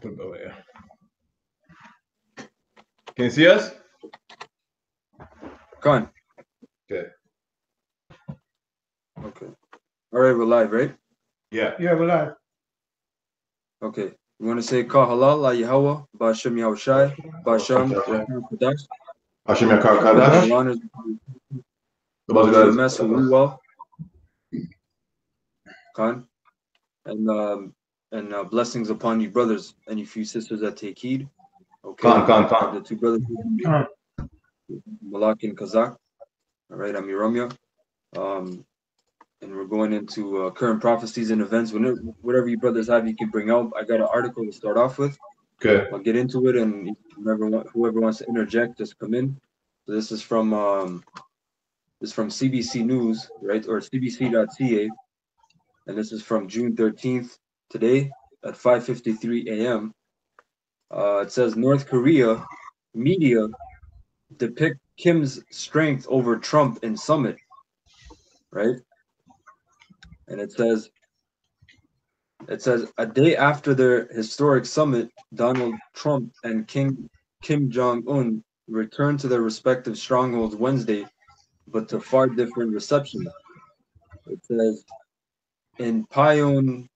Go here. Can you see us? Con. Okay. Okay. All right, we're live, right? Yeah. Yeah, we're live. Okay. You want to say Ka halal la Yahweh, Ba'Shem Yahushai, Ba'Shem Rakam Kadash. Hashem Yakar Kadash. The honors The Buzz to the guys. mess who rule well. Con. And blessings upon you brothers and you few sisters that take heed. Okay. Con. The two brothers, Malak and Kazakh. All right, I'm Yeromia. And we're going into current prophecies and events. Whatever you brothers have, you can bring out. I got an article to start off with. Okay. I'll get into it, and whoever wants to interject, just come in. So this is from CBC News, right, or CBC.ca, and this is from June 13th today at 5:53 a.m. It says North Korea media depict Kim's strength over Trump in summit, right? And it says a day after their historic summit, Donald Trump and Kim Jong-un returned to their respective strongholds Wednesday, but to far different reception. It says in Pyongyang,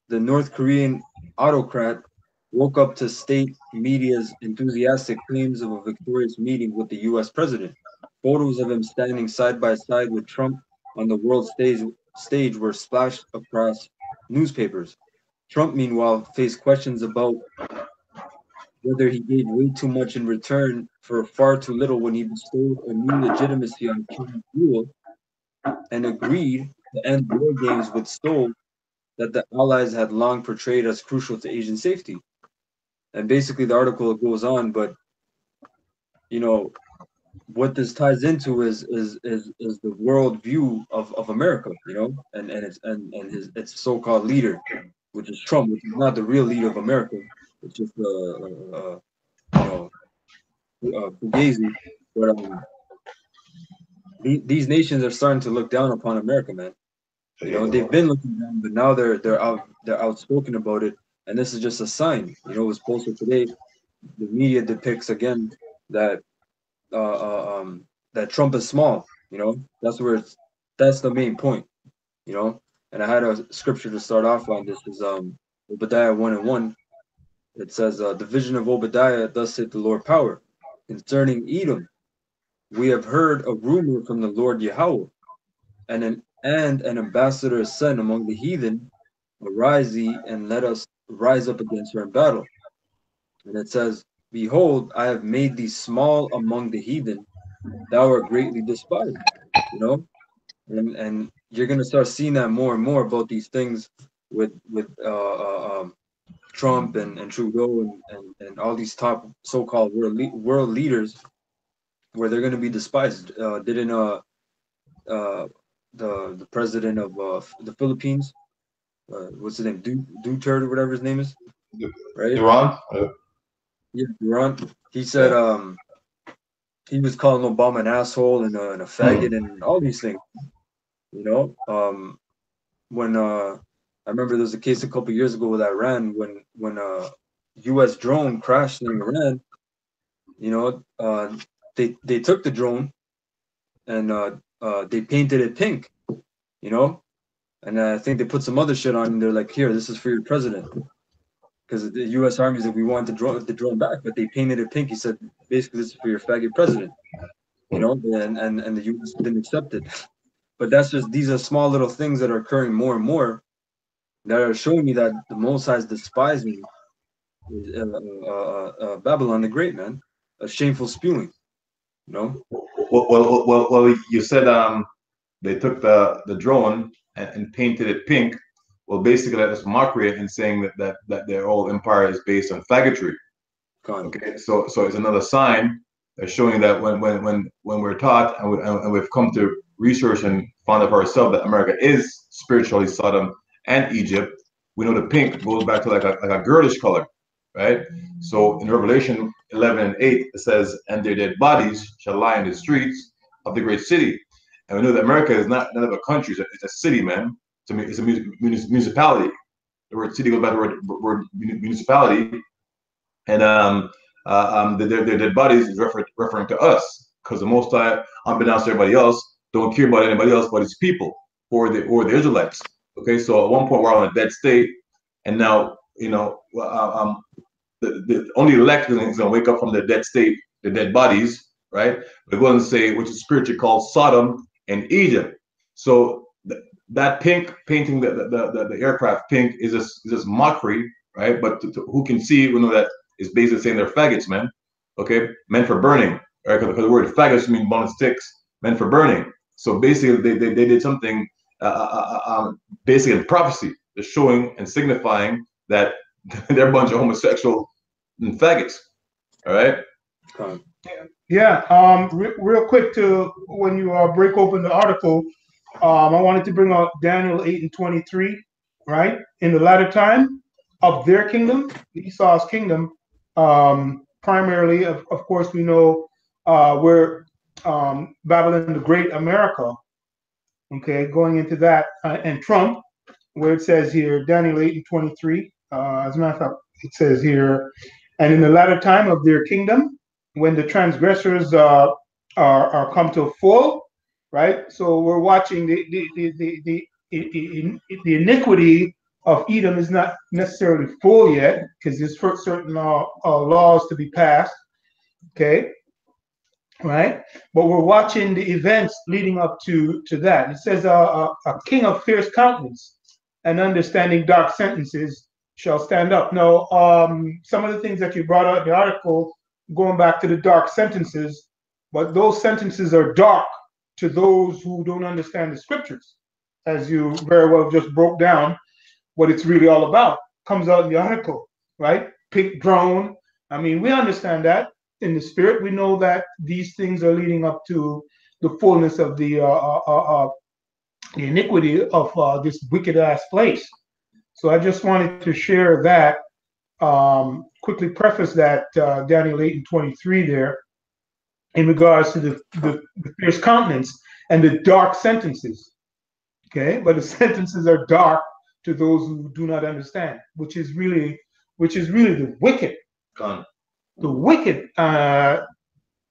the North Korean autocrat woke up to state media's enthusiastic claims of a victorious meeting with the U.S. president. Photos of him standing side by side with Trump on the world stage were splashed across newspapers. Trump, meanwhile, faced questions about whether he gave way too much in return for far too little when he bestowed a new legitimacy on Kim's rule and agreed to end war games with Seoul that the Allies had long portrayed as crucial to Asian safety. And basically, the article goes on, but you know what this ties into is the world view of America, you know, and its so-called leader, which is Trump, which is not the real leader of America. It's just Fugazi. But these nations are starting to look down upon America, man. You know, they've been looking down, but now they're outspoken about it, and this is just a sign. You know, it was posted today. The media depicts again that that Trump is small. You know, that's the main point. You know, and I had a scripture to start off on. This is Obadiah 1:1. It says, "The vision of Obadiah, thus saith the Lord power, concerning Edom. We have heard a rumor from the Lord Yahweh, and an ambassador is sent among the heathen. Arise ye, and let us rise up against her in battle." And it says, "Behold, I have made thee small among the heathen. Thou art greatly despised." You know, and you're gonna start seeing that more and more about these things with Trump and Trudeau and all these top so-called world leaders, where they're gonna be despised. Didn't the president of the Philippines, what's his name, Duterte or whatever his name is, right? Iran. Yeah, Iran. He said he was calling Obama an asshole and a faggot and all these things. You know, when I remember there was a case a couple years ago with Iran when a U.S. drone crashed in Iran. You know, they took the drone and they painted it pink. You know, and I think they put some other shit on, and they're like, "Here, this is for your president." Because the U.S. Army said we want the drone back, but they painted it pink. He said, basically, this is for your faggot president. You know, and the U.S. didn't accept it. But these are small little things that are occurring more and more that are showing me that the Most High is despising Babylon the Great, man. A shameful spewing. You know. Well, you said they took the drone and painted it pink. Well, basically that's mockery and saying that their whole empire is based on faggotry. Okay, so it's another sign showing that when we're taught and we've come to research and found out for ourselves that America is spiritually Sodom and Egypt, we know the pink goes back to like a girlish color, right? So in Revelation 11:8 it says, "And their dead bodies shall lie in the streets of the great city." And we know that America is not a country; it's a city, man. It's a municipality, The word city goes back to the word municipality, and their dead bodies is referring to us, because the Most High, unbeknownst to everybody else, don't care about anybody else but His people or the Israelites. Okay, so at one point we're on a dead state, and now the only elect is going to wake up from the dead state, the dead bodies, right? They're going to say, which is spiritually called Sodom and Egypt. So that pink painting, the aircraft pink, is just mockery, right? But who can see, we know that is basically saying they're faggots, man. Okay, meant for burning, right? Because the word faggots means bone sticks, meant for burning. So basically, they did something basically in prophecy, just showing and signifying that they're a bunch of homosexual faggots. All right. Yeah. Real quick, to when you break open the article, I wanted to bring out Daniel 8:23. Right, in the latter time of their kingdom, Esau's kingdom. Primarily, of course, we know we're Babylon the Great, America. Okay, going into that, and Trump, where it says here, Daniel 8:23. As a matter of fact, it says here, and in the latter time of their kingdom, when the transgressors are come to full, right? So we're watching the iniquity of Edom is not necessarily full yet, because there's certain laws to be passed. Okay, right? But we're watching the events leading up to that. It says, a king of fierce countenance and understanding dark sentences shall stand up. Now, some of the things that you brought out in the article, going back to the dark sentences, but those sentences are dark to those who don't understand the scriptures, as you very well just broke down what it's really all about. Comes out in the article, right? Pink drone. I mean, we understand that in the spirit. We know that these things are leading up to the fullness of the iniquity of this wicked ass place. So I just wanted to share that. Quickly preface that Daniel 8:23 there, in regards to the fierce countenance and the dark sentences. Okay, but the sentences are dark to those who do not understand, which is really the wicked. The wicked, the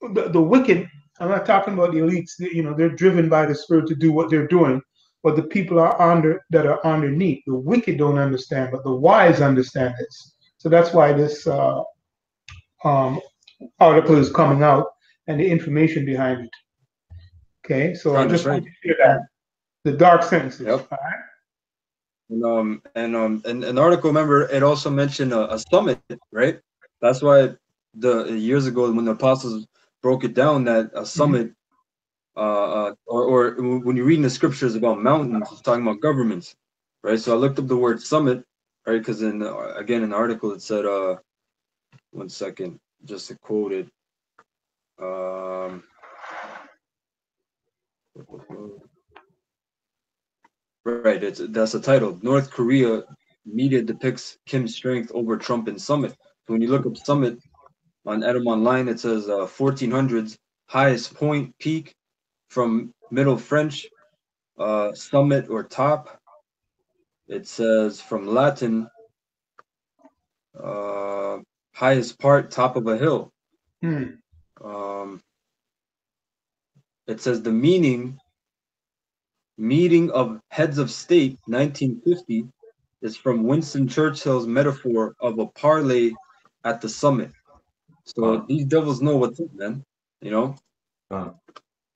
wicked. I'm not talking about the elites. They're driven by the spirit to do what they're doing, but the people are underneath. The wicked don't understand, but the wise understand this. So that's why this article is coming out and the information behind it. Okay, so I just want to share that. The dark sentences. Yep. All right. And an article, remember, it also mentioned a summit, right? That's why the years ago when the apostles broke it down, that a summit, or when you read in the scriptures about mountains, it's talking about governments, right? So I looked up the word summit, right? Because in the article it said, 1 second, just to quote it. Right, that's the title. North Korea media depicts Kim's strength over Trump in summit. So when you look up summit on Edom Online, it says 1400s highest point peak from Middle French, summit or top. It says from Latin, highest part, top of a hill. It says the meaning of heads of state 1950 is from Winston Churchill's metaphor of a parlay at the summit. So these devils know what's up, man.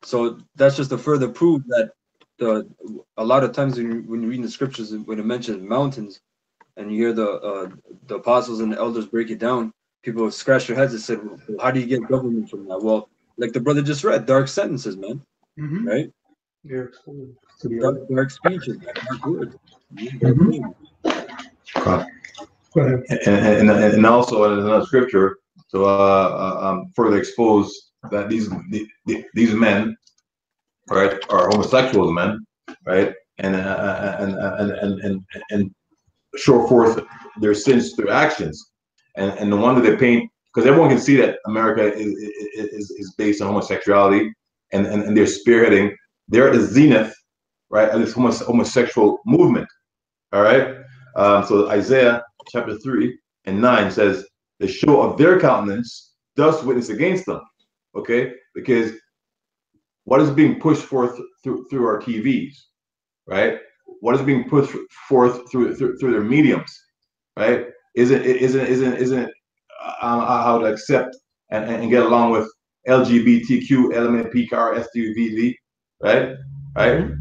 So that's just a further proof that a lot of times when you read in the scriptures, when it mentions mountains and you hear the apostles and the elders break it down, people scratch their heads and say, well, how do you get government from that? Well, like the brother just read, dark sentences, man. Right? Dark speeches, dark words. And also in another scripture to further expose that these men, right, are homosexual men, right, and show forth their sins through actions, and no wonder they paint, because everyone can see that America is based on homosexuality, and they're spearheading. They're at the zenith, right, of this homosexual movement. All right. So Isaiah chapter 3 and 9 says, the show of their countenance does witness against them. Okay? Because what is being pushed forth through our TVs, right? What is being pushed forth through their mediums, right? Isn't how to accept and get along with LGBTQ, LMNP, STVV, right? Right?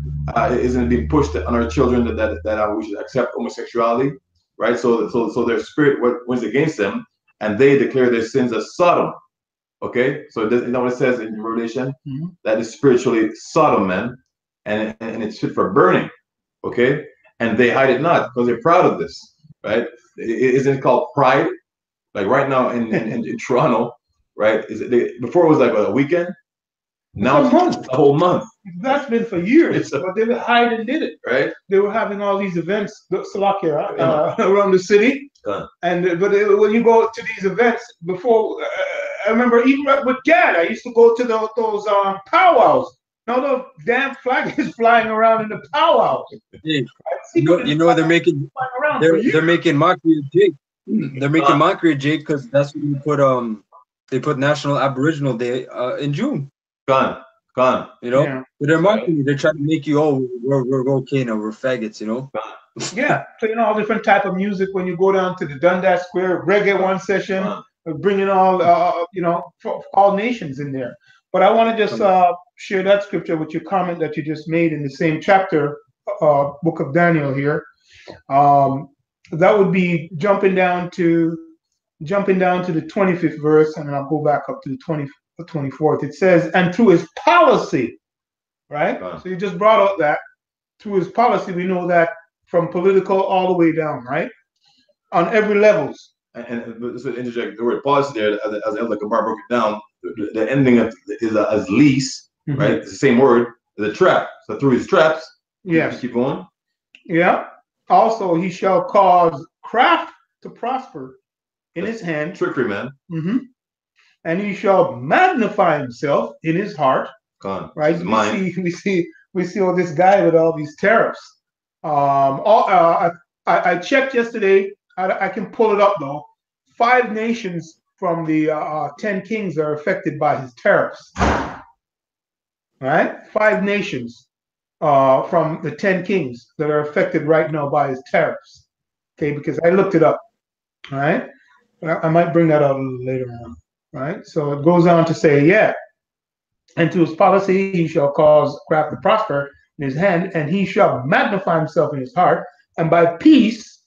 Isn't it being pushed on our children that we should accept homosexuality, right? So their spirit wins against them, and they declare their sins as Sodom. Okay, so you know what it says in Revelation, that is spiritually Sodom, man, and it's fit for burning. Okay, and they hide it not because they're proud of this, right? Isn't it called pride? Like right now in Toronto, right? Before it was like a weekend. Now it's a whole month. That's been for years, but they were hiding did it. Right? They were having all these events, around the city. And when you go to these events, before I remember even with Dad, I used to go to those powwows. Now the damn flag is flying around in the powwows. Yeah. You know they're making mockery of Jake. They're making mockery of Jake because that's when they put National Aboriginal Day in June. Gone. You know, they're mocking you. They're trying to make you, we're okay now, we're faggots. You know. Yeah, playing all different type of music when you go down to the Dundas Square reggae one session, bringing all all nations in there. But I want to just share that scripture with your comment that you just made in the same chapter, book of Daniel here. That would be jumping down to the 25th verse, and then I'll go back up to the 24th. It says, and through his policy, right? So you just brought up that through his policy, we know that from political all the way down, right? On every levels. And just to interject the word policy there, as Elder Kamar broke it down, the ending is as lease, right? It's the same word, the trap. So through his traps, yes. Keep going. Yeah. Also, he shall cause craft to prosper in his hand. Trickery, man. And he shall magnify himself in his heart. Right? We see all this guy with all these tariffs. I checked yesterday. I can pull it up though. 5 nations from the 10 kings are affected by his tariffs. Right? 5 nations from the 10 kings that are affected right now by his tariffs. Okay, because I looked it up. All right. I might bring that out a little later on. Right. So it goes on to say, and to his policy he shall cause craft to prosper in his hand, and he shall magnify himself in his heart, and by peace,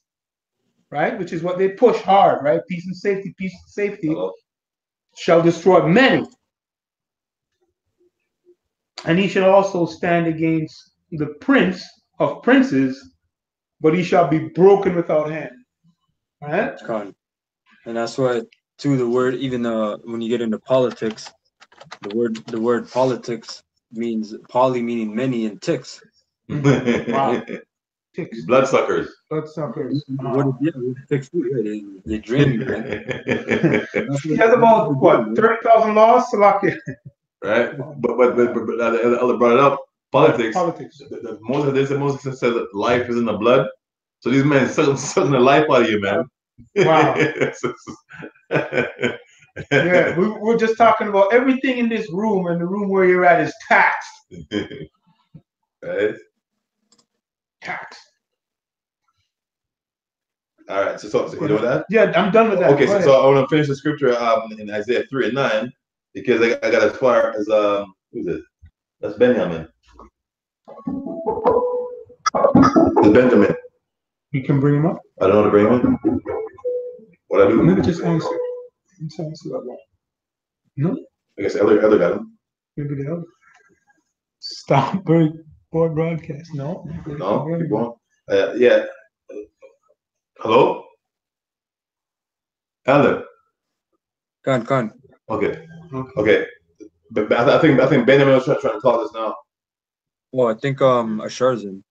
right, which is what they push hard, right? Peace and safety, shall destroy many. And he shall also stand against the prince of princes, but he shall be broken without hand. Right? And that's why, too, the word, even when you get into politics, the word politics means poly, meaning many, and ticks. Wow. Ticks. Bloodsuckers. Ticks, they drain you, man. He has about, what, 30,000 laws? Right? But the elder brought it up. Politics. Moses said that life is in the blood. So these men sucking the life out of you, man. Wow. Yeah, we're just talking about everything in this room, and the room where you're at is taxed. Right? Taxed. All right, so you know that? Yeah, I'm done with that. Okay, so I want to finish the scripture in Isaiah 3 and 9, because I got as far as who's it? That's Benjamin. It's Benjamin. You can bring him up. I don't know how to bring him in. What I do? Maybe just answer. No. I guess Elder got him. Maybe the other. Stop board broadcast. No. No. Keep going. Yeah. Hello. Elder. Con. Okay. But I think Benjamin was trying to call us now. Oh, I think Ashar's in.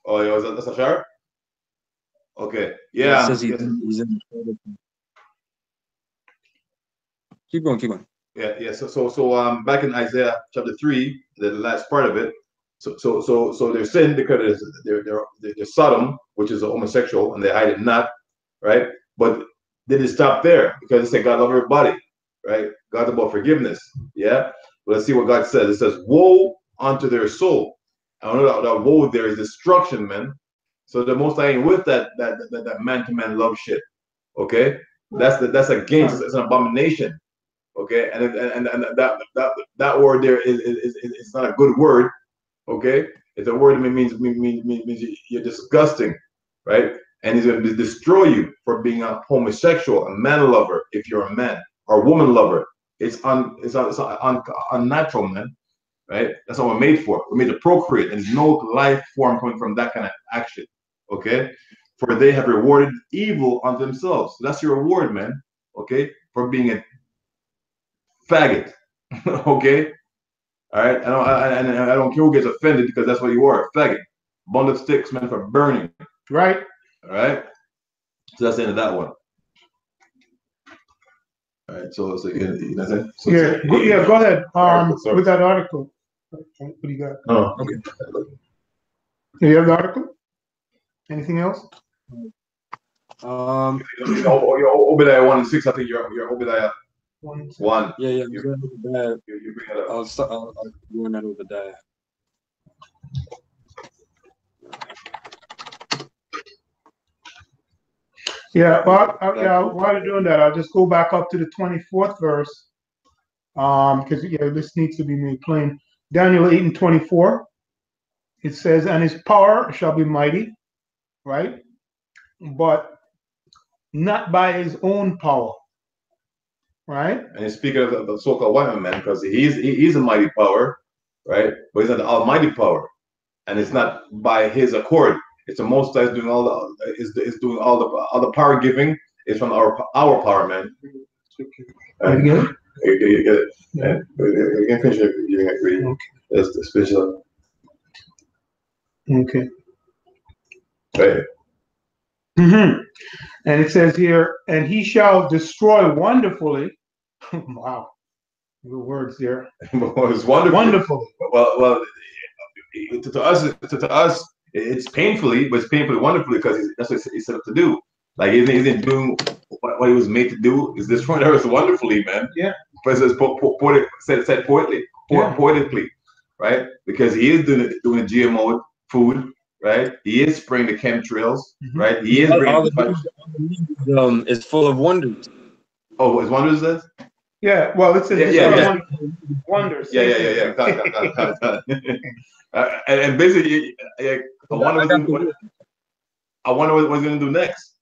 Oh, yeah, that's Ashar? Okay. Yeah. He says he's in. Keep going. Yeah. So back in Isaiah chapter 3, the last part of it, So they're sin because they're Sodom, which is a homosexual, and they hide it not, right? But they didn't stop there because they say God love everybody, right? God's about forgiveness, yeah. But let's see what God says. It says, "Woe unto their soul." I know that woe there is destruction, man. So the Most High ain't with that man to man love shit. Okay, that's against. It's an abomination. Okay, and that word there is not a good word. Okay, it's a word that means you're disgusting, right? And he's going to destroy you for being a homosexual, a man lover, if you're a man, or a woman lover. It's unnatural, man, right? That's what we're made for. We're made to procreate, and there's no life form coming from that kind of action. Okay, for they have rewarded evil unto themselves. So that's your reward, man. Okay, for being a faggot. Okay. All right, I don't care who gets offended because that's what you are, a faggot. Bundle of sticks meant for burning. Right. All right. So that's the end of that one. All right. So you know what I'm saying? Yeah. Go ahead. Article, with that article. What do you got? Oh, Okay. Do you have the article? Anything else? Obadiah 1:6. I think you're Obadiah 1. Yeah. You bring it up. I'll go on that Obadiah. Yeah, while you're doing that, I'll just go back up to the 24th verse, because this needs to be made plain. Daniel 8:24, it says, "And his power shall be mighty," right? But not by his own power, right? And he's speaking of the so-called white man because he's a mighty power, right? But he's not the almighty power, and it's not by his accord. It's the Most High is doing all the power giving is from our power, man. You get it? Yeah. You can finish reading. Okay. That's the special. Okay. Right. Mm-hmm. And it says here, "And he shall destroy wonderfully." Wow, the words there. It's wonderful. Wonderfully. Well, to us, it's painfully, but it's painfully wonderfully because that's what he's set up to do. Like he isn't doing what he was made to do. Is destroying the earth wonderfully, man. Yeah. But it's said poetically, right? Because he is doing the GMO food, right? He is spraying the chemtrails, right? He is bringing it's full of wonders. Oh, it's wonders that? Yeah. Well, it says wonders. Yeah. And basically, I wonder what he's gonna do next.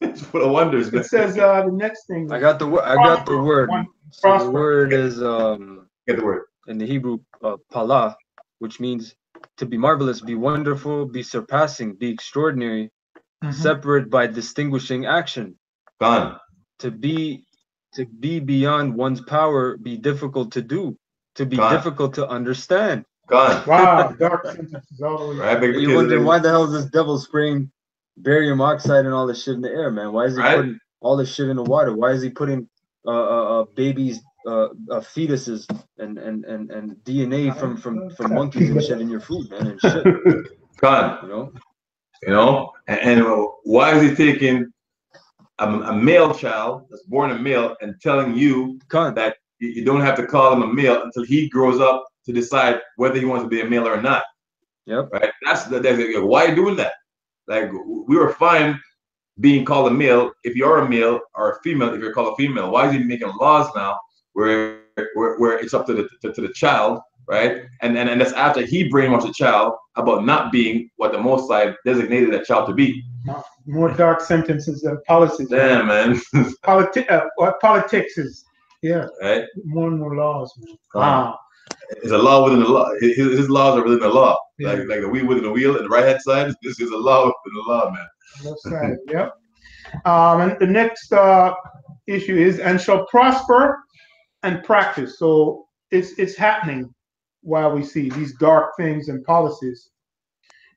It's full of wonders. It says the next thing. I got the word. So the word is Get the word in the Hebrew palah, which means to be marvelous, be wonderful, be surpassing, be extraordinary, separate by distinguishing action. Gone. To be beyond one's power, be difficult to do, to be difficult to understand. Gone. Wow, dark sentences all the way. Right, You wonder why the hell is this devil spraying barium oxide and all this shit in the air, man? Why is he putting all this shit in the water? Why is he putting babies, fetuses, and DNA from monkeys and shit in your food, man? And shit. Gone. You know, and why is he taking a male child that's born a male and telling you that you don't have to call him a male until he grows up to decide whether he wants to be a male or not? Yep. Right. That's why are you doing that? Like we were fine being called a male if you're a male, or a female if you're called a female. Why is he making laws now where it's up to the child, right? And that's after he brainwashed the child about not being what the Most High designated that child to be. More dark sentences than politics. Damn, man. Politics is, yeah. Right. More and more laws, man. Wow. It's a law within the law. His laws are within the law. Yeah. Like the wheel within the wheel, and the right hand side, this is a law within the law, man. Left side, yep. And the next issue is, "and shall prosper and practice." So it's happening while we see these dark things and policies.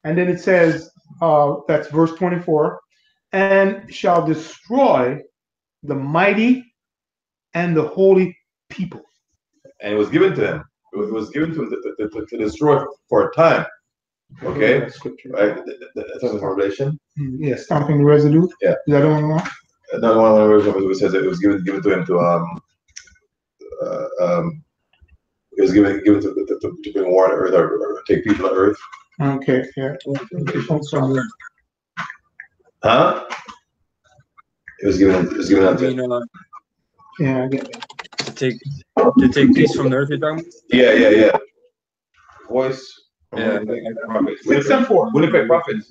And then it says, that's verse 24, "and shall destroy the mighty and the holy people." And it was given to them. It It was given to him to destroy for a time. Okay, right? That's in Revelation. Yeah, stomping the residue. Yeah, is that the one you want? Another one of the verses says that it was given to him to it was given to bring war on earth or take people on earth. Okay, yeah. Huh? It was given unto him. Yeah, I get it. To take peace from the earth, you're talking about? Yeah. Voice. Yeah. Prophets. 6 and 4. Winnipeg prophets.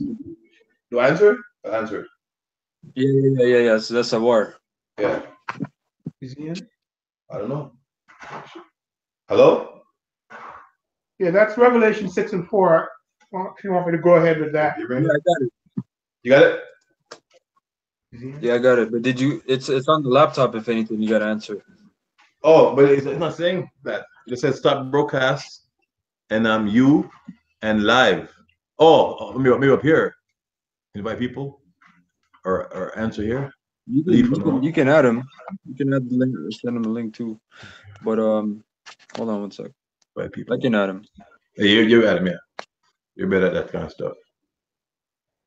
Do I answer? I'll answer. Yeah. So that's a war. Yeah. Is he in? I don't know. Hello? Yeah, that's Revelation 6 and 4. If you want me to go ahead with that. Yeah, I got it. You got it? Yeah, I got it. But did you? It's on the laptop. If anything, you got to answer. Oh, but it's not saying that. It says stop broadcast and you and live. Oh, maybe up here. Invite people or answer here. You can add them. You can add the link or send them a link too. But hold on one sec. Invite people. I can add them. Yeah, you add them. Yeah, you're better at that kind of stuff.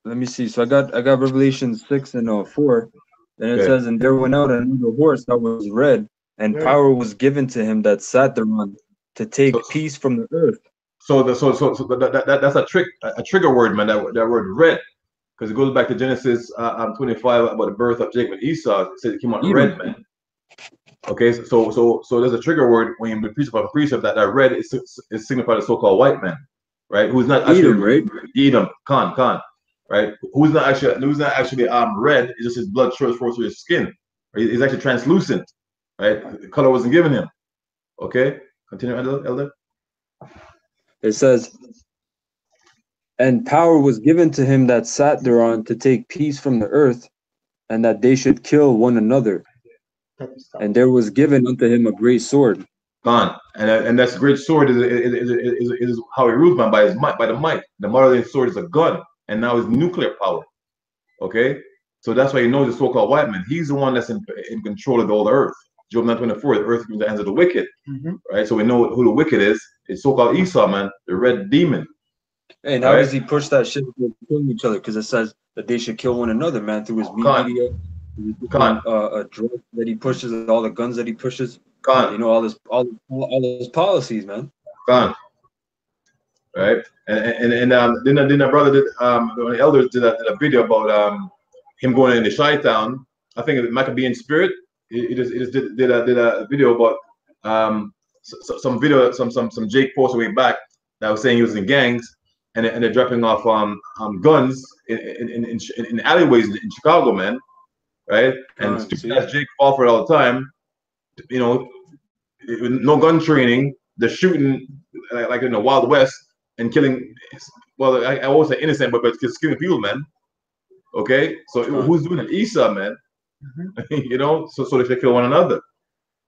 Let me see. So I got Revelation 6 and 4, and it says, "And there went out another horse that was red, and power was given to him that sat thereon to take peace from the earth." So that's a trigger word, man. That word red, because it goes back to Genesis 25 about the birth of Jacob and Esau. It says it came out red, man. Okay, so there's a trigger word when you preach about precept that red is signified a so-called white man, right? Who's not actually Edom, right? Edom, Khan. Right? Who's not actually red, it's just his blood flows through his skin. Right? He's actually translucent. Right? The color wasn't given him. Okay? Continue, Elder. It says, "And power was given to him that sat thereon to take peace from the earth, and that they should kill one another. And there was given unto him a great sword." Khan. And that's great sword is how he rules, man, by the might. The modern sword is a gun. And now it's nuclear power. Okay? So that's why he knows the so-called white man. He's the one that's in control of all the earth. Job 9:24, the earth is in the hands of the wicked. Right? So we know who the wicked is. It's so-called Esau, man, the red demon. And how does he push that shit to killing each other? Because it says that they should kill one another, man, through his media, a drug that he pushes, all the guns that he pushes. You know, all his policies, man. Right, and then a brother did the elders did a video about him going into Chi-Town. I think it might be in spirit. He just did a video about some Jake posted way back that was saying he was in gangs and they're dropping off guns in alleyways in Chicago, man. Right, and as Jake fall for it all the time. You know, no gun training. They're shooting like in the Wild West. And killing, well, I always say innocent, but it's killing people, man. Okay, so who's doing it? Esau, man. You know, so they kill one another.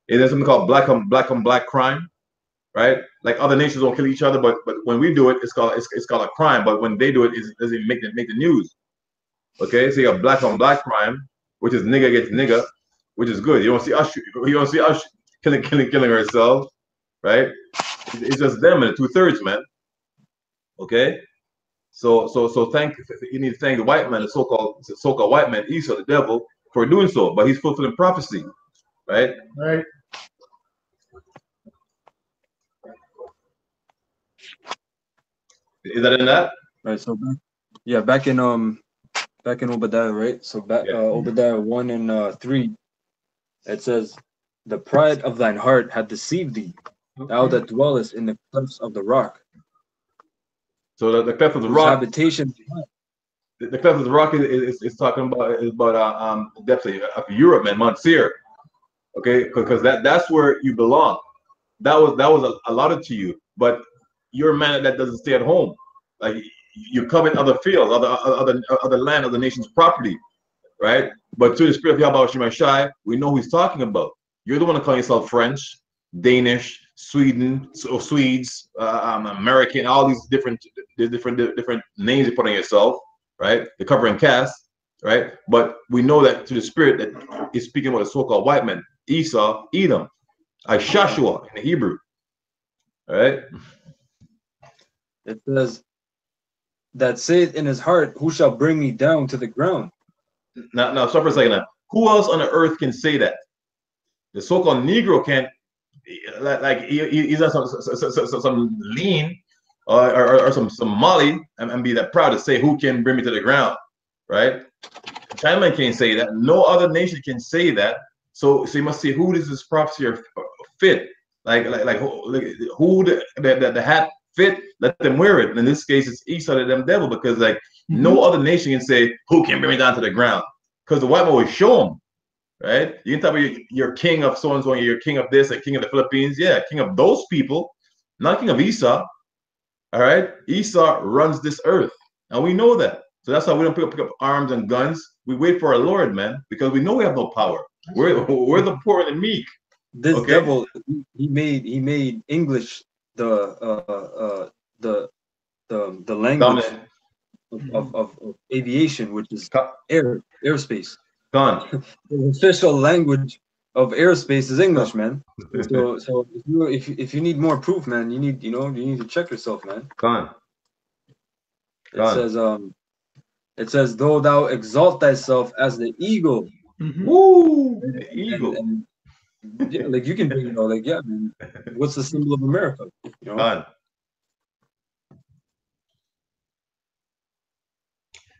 And there's something called black on black crime, right? Like other nations don't kill each other, but when we do it, it's called a crime. But when they do it, it doesn't make the news. Okay, so you have black on black crime, which is nigga against nigga, which is good. You don't see us killing ourselves, right? It's just them and 2/3, man. Okay, so you need to thank the white man, the so-called white man, Esau, the devil, for doing so. But he's fulfilling prophecy, right? Right. Is that in that? Right. So back in Obadiah, right? So Obadiah 1 and 3, it says, "The pride of thine heart hath deceived thee, thou that dwellest in the clefts of the rock." So the cleft of the rock habitation. The cleft of the rock is talking about the depths of Europe, man, Monsieur. Okay, because that's where you belong. That was allotted to you, but you're a man that doesn't stay at home. Like you come in other fields, other land, other nation's property, right? But to the spirit of Yahweh Shemashai, we know who he's talking about. You're the one to call yourself French, Danish, Swedes, American, all these different names you put on yourself, right? The covering cast, right? But we know that to the spirit that is speaking about a so-called white man, Esau, Edom, Shashua in the Hebrew, All right. It says that saith in his heart, who shall bring me down to the ground? Now, stop for a second. Now, who else on the earth can say that? The so-called Negro can't. Like he's not some lean or some Molly and be that proud to say who can bring me to the ground, right? Chinaman can't say that. No other nation can say that. So you must see who does this prophecy fit. Like who the hat fit. Let them wear it. In this case, it's Esau to them devil because like no other nation can say who can bring me down to the ground because the white man will show them. Right? You can tell me you're king of so and so, you're king of this, and king of the Philippines. Yeah, king of those people, not king of Esau. All right, Esau runs this earth, and we know that. So that's why we don't pick up arms and guns. We wait for our Lord, man, because we know we have no power. We're the poor and the meek. This devil, he made English the language of aviation, which is airspace. Gone. The official language of airspace is English, man. So if you need more proof, man, you need to check yourself, man. Gone. It says though thou exalt thyself as the eagle. Woo, the eagle. And yeah, like you can bring it all. Like yeah, man. What's the symbol of America? Gone.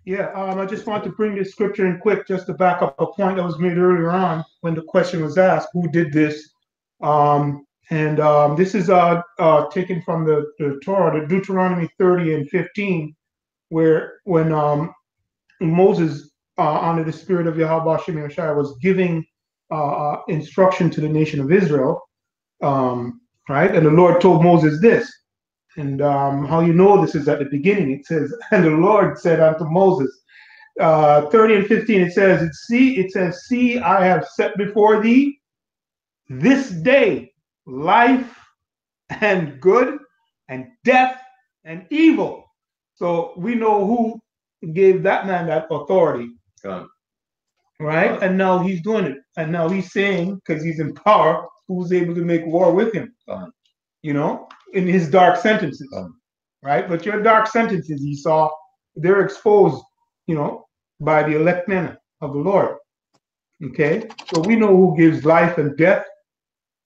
Yeah, I just want to bring this scripture in quick just to back up a point that was made earlier on when the question was asked, who did this? This is taken from the Torah, the Deuteronomy 30 and 15, where when Moses, under the spirit of Yahweh Shem Yeshua, was giving instruction to the nation of Israel, right? And the Lord told Moses this. And how you know this is at the beginning. It says, and the Lord said unto Moses, 30 and 15, it says, see, I have set before thee this day life and good and death and evil. So we know who gave that man that authority. Right? And now he's doing it. And now he's saying, because he's in power, who's able to make war with him. In his dark sentences, right? But your dark sentences, Esau, they're exposed, by the elect men of the Lord. Okay, so we know who gives life and death,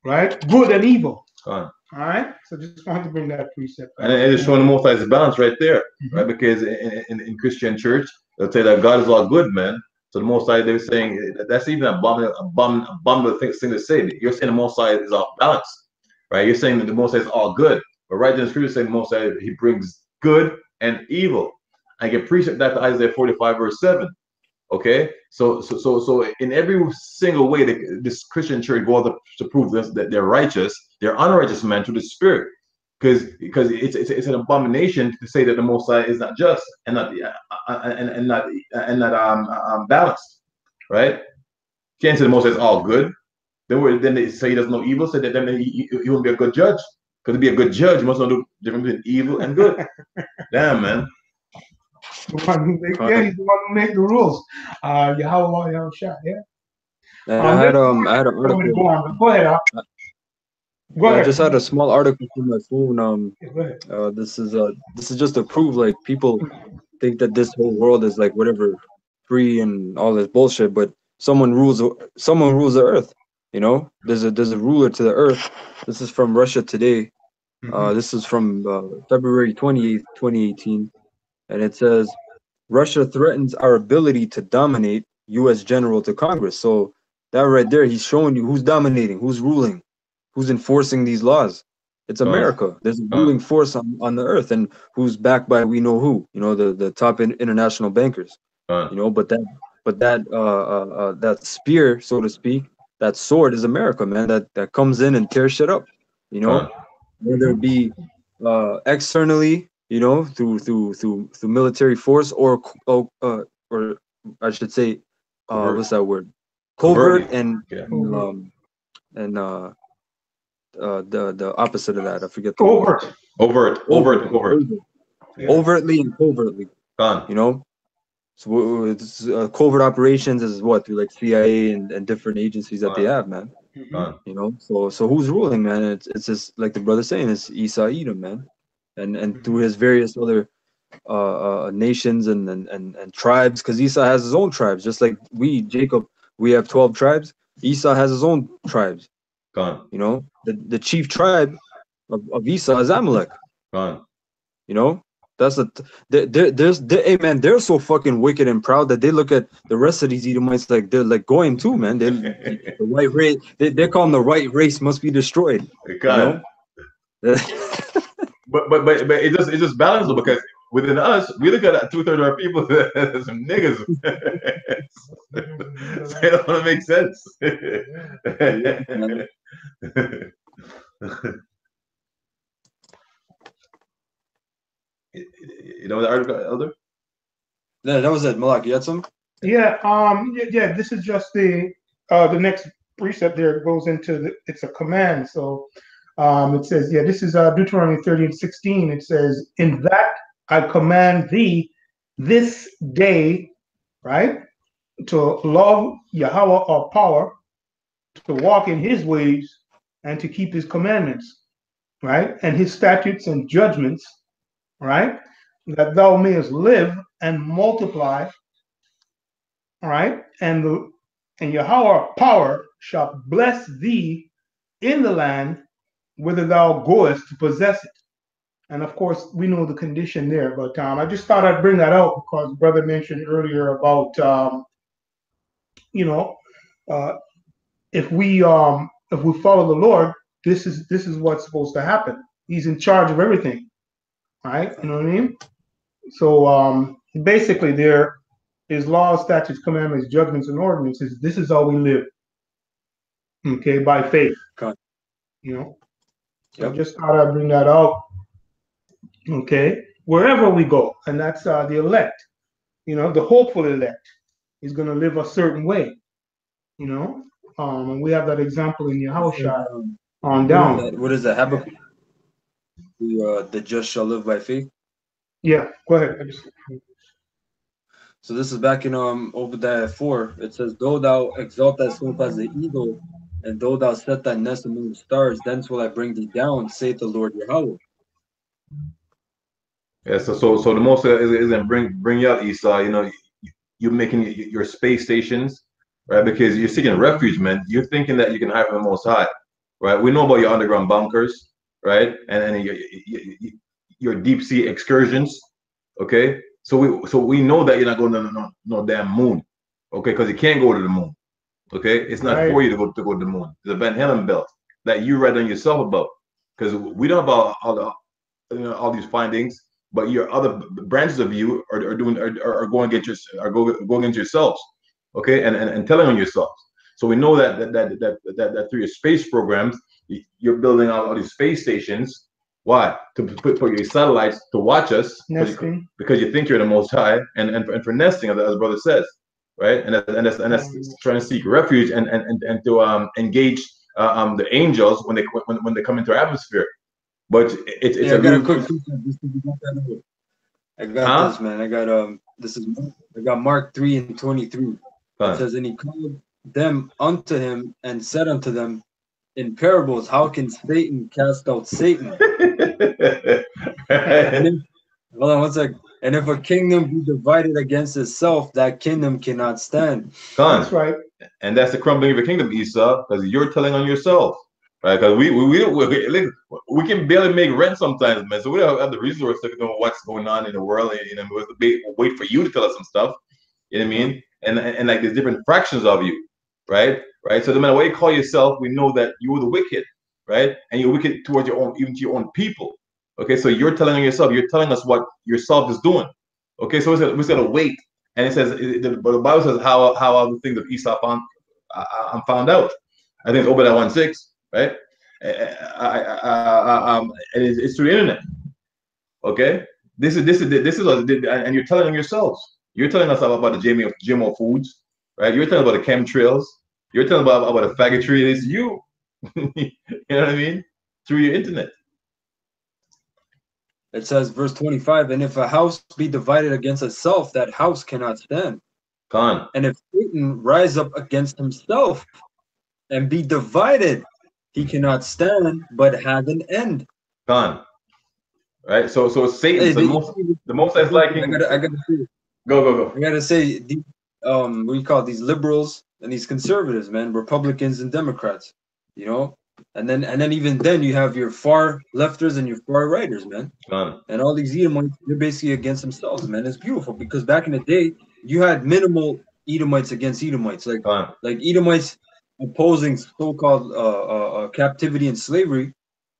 right? Good and evil. All right. So just wanted to bring that precept. And it is showing the Most High's balance right there, right? Because in Christian church, they'll say that God is all good, man. So the Most High, they're saying that's even a abominable thing to say. You're saying the Most High is off balance. Right, you're saying that the Most High is all good, but right in the scripture saying the Most High, he brings good and evil. I can precept that to Isaiah 45 verse 7. Okay, so in every single way that this Christian church goes to prove this, that they're righteous, they're unrighteous man through the Spirit, because it's an abomination to say that the Most High is not just and not balanced. Right, you can't say the Most High is all good. Then they say he doesn't know evil, so that then he won't be a good judge. Because to be a good judge, you must know the difference between evil and good. Damn, man. He's the one who make the rules. Yahweh shot, yeah. I had an article. Go ahead. I just had a small article from my phone. This is just to prove like people think that this whole world is like whatever free and all this bullshit, but someone rules the earth. There's a ruler to the earth. This is from Russia Today. This is from February 28th, 2018. And it says, Russia threatens our ability to dominate U.S. general to Congress. So that right there, he's showing you who's dominating, who's ruling, who's enforcing these laws. It's America. There's a ruling force on the earth, and who's backed by we know who. The top international bankers. But that spear, so to speak, that sword is America, man. That comes in and tears shit up, whether it be externally, through military force, or I should say, what's that word? Covert and the opposite of that. I forget. Overt. Overtly and covertly. So it's covert operations is what through like CIA and different agencies that they have, man. Gone. You know, so who's ruling, man? It's just like the brother saying, it's Esau Edom, man, and through his various other nations and tribes, because Esau has his own tribes, just like Jacob, we have 12 tribes. Esau has his own tribes. Gone. You know, the chief tribe of Esau is Amalek. Gone. You know, that's hey man, they're so fucking wicked and proud that they look at the rest of these Edomites like they're like going too, man. They the white race, they call them the white race must be destroyed. Gone. You know? but it just balances because within us, we look at 2/3 of our people as some niggas. So it don't make sense. You know the article, Elder? Yeah, that was it. Malak, you had some? Yeah, yeah. This is just the next precept. There goes into it's a command. So it says, yeah, this is Deuteronomy 30:16. It says, "In that I command thee this day, right, to love Yahweh our power, to walk in His ways, and to keep His commandments, right, and His statutes and judgments, right, that thou mayest live and multiply." All right, and Yahweh power shall bless thee in the land whither thou goest to possess it. And of course, we know the condition there. But I just thought I'd bring that out because brother mentioned earlier about you know, if we follow the Lord, this is what's supposed to happen. He's in charge of everything, right? You know what I mean? So basically, there is laws, statutes, commandments, judgments, and ordinances. This is how we live. Okay, by faith. God. You know, so I just thought I'd bring that out. Okay, wherever we go, and that's the elect. You know, the hopeful elect is going to live a certain way. You know, and we have that example in Yahushua on down. What is that? Habakkuk? The just shall live by faith. Yeah, go ahead. So this is back in Obadiah 4. It says, "Though thou exalt thyself as the eagle, and though thou set thy nest among the stars, thence will I bring thee down, saith the Lord Yahweh." Yeah, so the most isn't bring you out, Esau. You know, you're making your space stations, right? Because you're seeking refuge, man. You're thinking that you can hide from the Most High, right? We know about your underground bunkers, right? And your deep sea excursions, okay? So we know that you're not going to no damn moon, okay? Because you can't go to the moon, okay? It's not for you to go to the moon. There's a Van Halen belt that you write on yourself about, because we don't know about all these findings. But your other branches of you are going against yourselves, okay, and telling on yourselves. So we know that through your space programs, you're building out all these space stations. Why? To put your satellites to watch us, because you think you're the Most High, and for nesting, as the brother says, right? And that's trying to seek refuge and to engage the angels when they come into our atmosphere. But it's I got a quick. I got this, man. I got Mark 3:23. It says, "And he called them unto him and said unto them in parables, how can Satan cast out Satan?" Hold on one sec. "And if a kingdom be divided against itself, that kingdom cannot stand." That's right. And that's the crumbling of the kingdom, Esau, because you're telling on yourself. Right, because we can barely make rent sometimes, man. So we don't have the resources to know what's going on in the world, and you know, we'll wait for you to tell us some stuff. You know what I mean? And like there's different fractions of you, right? So no matter what you call yourself, we know that you're the wicked, right? And you're wicked towards your own, even to your own people. Okay, so you're telling on yourself. You're telling us what yourself is doing. Okay, so we're gonna wait. And it says, but the Bible says how the things of Esau found out. I think it's Obadiah 1:6. Right, it's through the internet. Okay, this is, and you're telling yourselves. You're telling us about the GMO foods, right? You're telling about the chemtrails. You're telling about the faggotry. It is you. You know what I mean? Through your internet. It says, verse 25, "And if a house be divided against itself, that house cannot stand. And if Satan rise up against himself, and be divided. He cannot stand, but have an end. Gone. Right? So it's Satan. Hey, So the most High's liking. I gotta say, Go. I gotta say, what do you call it, these liberals and these conservatives, man, Republicans and Democrats, you know, and then even then you have your far lefters and your far righters, man, Gone. and all these Edomites, they're basically against themselves, man. It's beautiful because back in the day, you had minimal Edomites against Edomites, Gone. like Edomites opposing so-called captivity and slavery,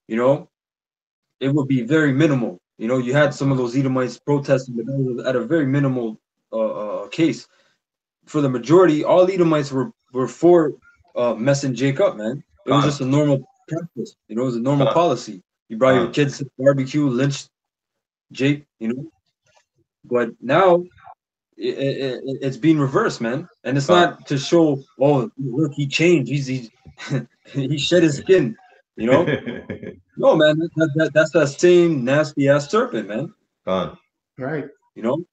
you know, it would be very minimal. You know, you had some of those Edomites protesting, but that was at a very minimal case. For the majority, all Edomites were for messing Jake up, man. It was just a normal practice. You know, it was a normal policy. You brought your kids to barbecue, lynched Jake, you know. But now it's being reversed, man. And it's not to show, oh, look, he changed. He he shed his skin, you know. No, man, that's that same nasty ass serpent, man. Right. You know.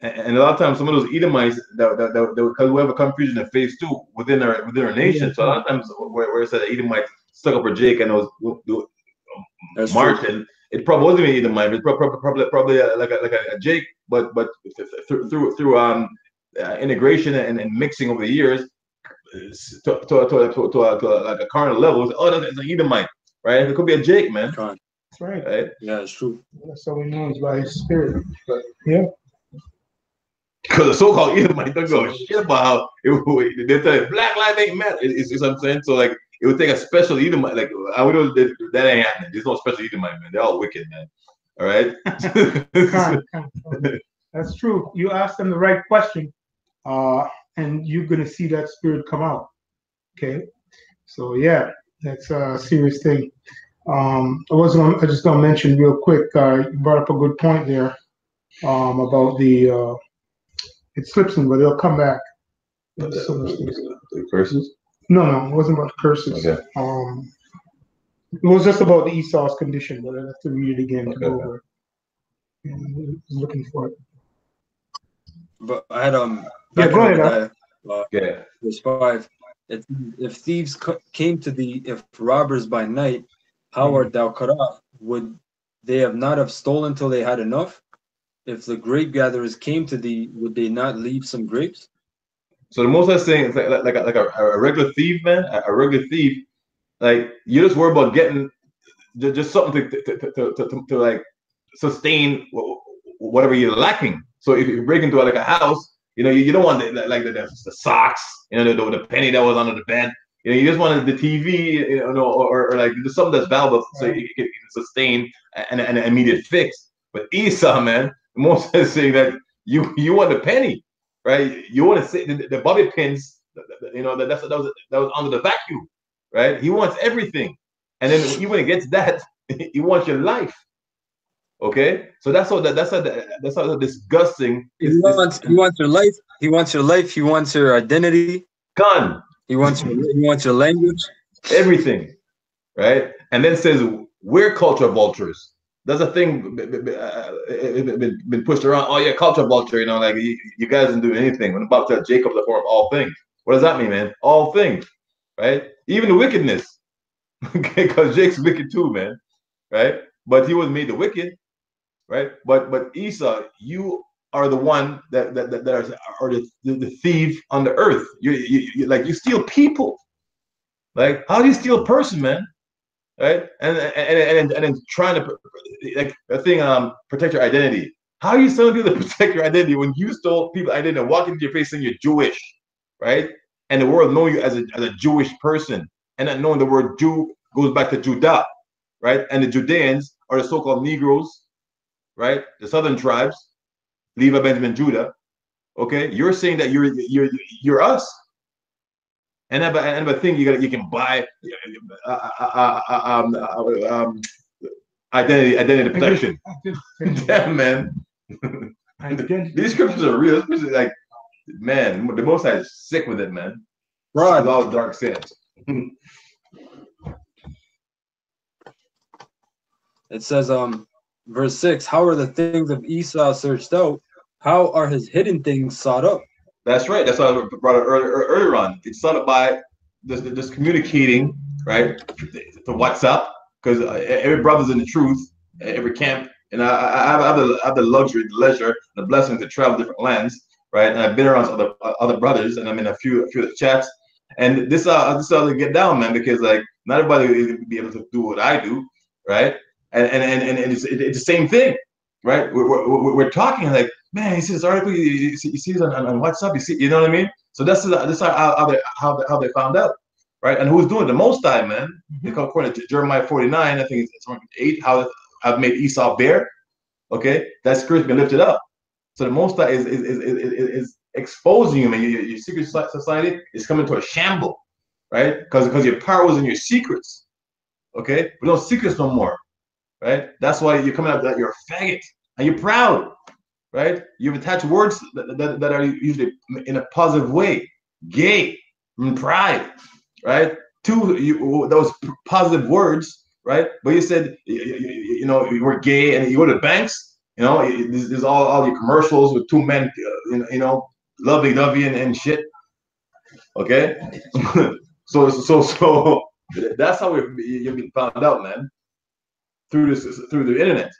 And a lot of times, some of those Edomites because we have a confusion in phase 2 within our nation. So a lot of times, where it said Edomite stuck up for Jake and was marching, it probably wasn't even Edomite. It's probably like a Jake, but through integration and mixing over the years to like a carnal level. Oh, that's an Edomite, right? It could be a Jake, man. That's right. Yeah, it's true. That's all we know is by his spirit. But yeah. Because the so-called Edomite don't go shit about how they tell you Black lives ain't matter. It's what I'm saying. So like it would take a special Edomite. Like I would know that ain't happening. There's no special Edomite, man. They're all wicked, man. All right. That's true. You asked them the right question, and you're gonna see that spirit come out. Okay. So yeah, that's a serious thing. I just gonna mention real quick. You brought up a good point there about the. It slips me, but they'll come back. The curses? No, it wasn't about curses. Okay. It was just about the Esau's condition, but I have to read it again to go over it. I was looking for it. But I had go ahead. Verse 5. If thieves came to thee, if robbers by night, how art thou cut off? Would they not have stolen till they had enough? If the grape gatherers came to thee, would they not leave some grapes? So the most I'm saying is like a regular thief, man. A regular thief, like you just worry about getting just something to like sustain whatever you're lacking. So if you break into like a house, you know you don't want the socks, you know, the penny that was under the bed. You know, you just wanted the TV, you know, or like something that's valuable so you can sustain an immediate fix. But Esau, man. Most is saying that you want the penny, right? You want to say the bobby pins, you know, that was under the vacuum, right? He wants everything, and then even when he gets that, he wants your life. Okay, so that's how disgusting. He wants your life. He wants your life. He wants your identity. Gun. He wants your language. Everything, right? And then says we're culture vultures. That's a thing been pushed around. Oh yeah, culture vulture. You know, like you guys didn't do anything. When about to Jacob the form of all things. What does that mean, man? All things, right? Even the wickedness, okay? Because Jake's wicked too, man, right? But he was made the wicked, right? But Esau, you are the one that are the thief on the earth. You like you steal people. Like how do you steal a person, man? Right, and then trying to like the thing, protect your identity. How are you telling people to protect your identity when you stole people's identity and walk into your face saying you're Jewish, right? And the world know you as a Jewish person, and not knowing the word Jew goes back to Judah, right? And the Judeans are the so-called Negroes, right? The southern tribes, Levi, Benjamin, Judah. Okay, you're saying that you're us. And another thing you can buy identity protection. Yeah, man. These scriptures are real. Especially like, man, the Most High is sick with it, man. Right. With all dark sins. It says, verse 6, how are the things of Esau searched out? How are his hidden things sought up? That's right. That's why I brought it earlier on. It's sought up by just communicating, right, to WhatsApp, because every brother's in the truth, every camp, and I have the luxury, the leisure, the blessing to travel different lands, right? And I've been around other brothers, and I'm in a few of the chats, and this is how they get down, man, because like not everybody is going to be able to do what I do, right? And it's the same thing, right? We're talking like, man, you see this article, you see it on WhatsApp, you know what I mean? So this is how they found out, right? And who's doing it? The Most High, man. According to Jeremiah 49, I think it's 8, how I've made Esau bare. Okay, that spirit's been lifted up. So the Most High is exposing you, man. Your secret society is coming to a shamble, right? Because your power was in your secrets. Okay, we don't secrets no more, right? That's why you're coming out that you're a faggot and you're proud, right? You've attached words that are usually in a positive way, gay, and pride, right? Those positive words, right? But you said, you know, you were gay, and you go to banks, you know, there's all your commercials with two men, you know, lovey-dovey and shit. Okay, so that's how you've been found out, man, through the internet.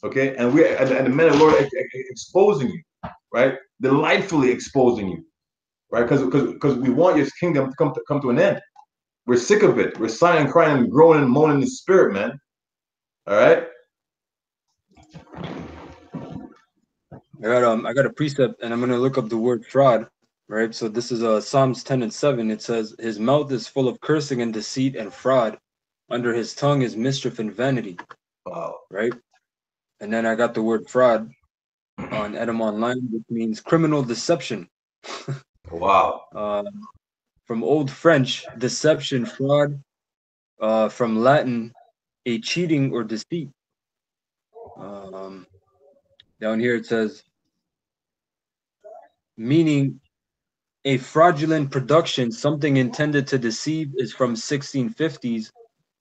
Okay, and the men of the Lord exposing you, right? Delightfully exposing you, right? Because we want your kingdom to come to an end. We're sick of it. We're sighing, crying, and groaning and moaning in the spirit, man. All right. I got a precept, and I'm gonna look up the word fraud. Right. So this is Psalms 10:7. It says, "His mouth is full of cursing and deceit and fraud. Under his tongue is mischief and vanity." Wow. Right. And then I got the word fraud on Edom Online, which means criminal deception. Wow. From Old French, deception, fraud. From Latin, a cheating or deceit. Down here it says, meaning a fraudulent production, something intended to deceive, is from 1650s.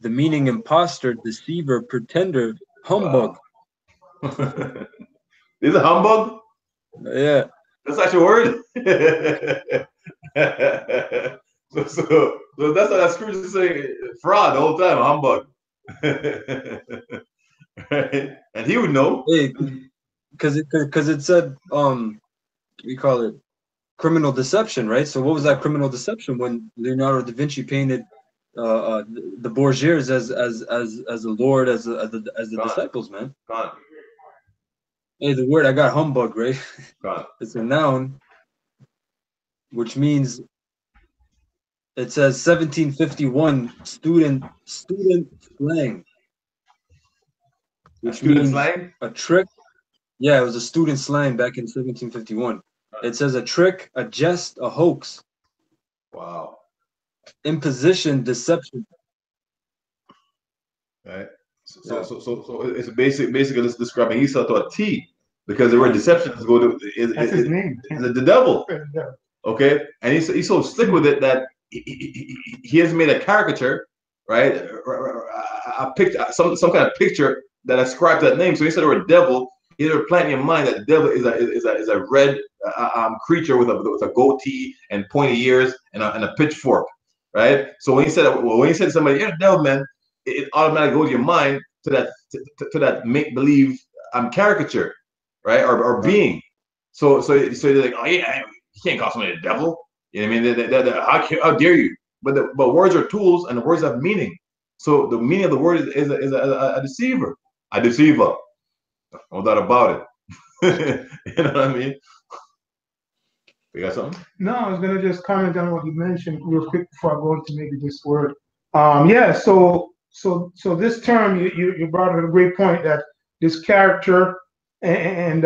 The meaning imposter, deceiver, pretender, humbug. Wow. Is it humbug? Yeah. That's actually a word. so that's what that Scrooge is saying. Fraud the whole time, humbug. Right? And he would know. Hey, because it said we call it criminal deception, right? So what was that criminal deception when Leonardo da Vinci painted the Borgias as the Lord, as the disciples, man? God. Hey, the word I got, humbug, right? God. It's a noun, which means, it says 1751 student slang, which means slang? a trick. Yeah, it was a student slang back in 1751. It says a trick, a jest, a hoax. Wow. Imposition, deception. Right. So it's basically it's describing Esau to a T, because the word deception is That's his name. The devil. Okay, and he's so slick with it that he has made a caricature, right? A picture, some kind of picture that ascribed that name. So instead of the word devil, either plant in your mind that the devil is a red creature with a goatee and pointy ears and a pitchfork, right? So when he said to somebody, "You're the devil, man," it automatically goes to your mind to that make believe caricature, right? Or being. So they're like, "Oh yeah, you can't call somebody the devil." You know what I mean? How dare you? But words are tools, and the words have meaning. So the meaning of the word is a deceiver, a deceiver. No doubt about it. You know what I mean? You got something? No, I was gonna just comment on what you mentioned real quick before I go into maybe this word. Yeah. So this term you brought up a great point, that this character and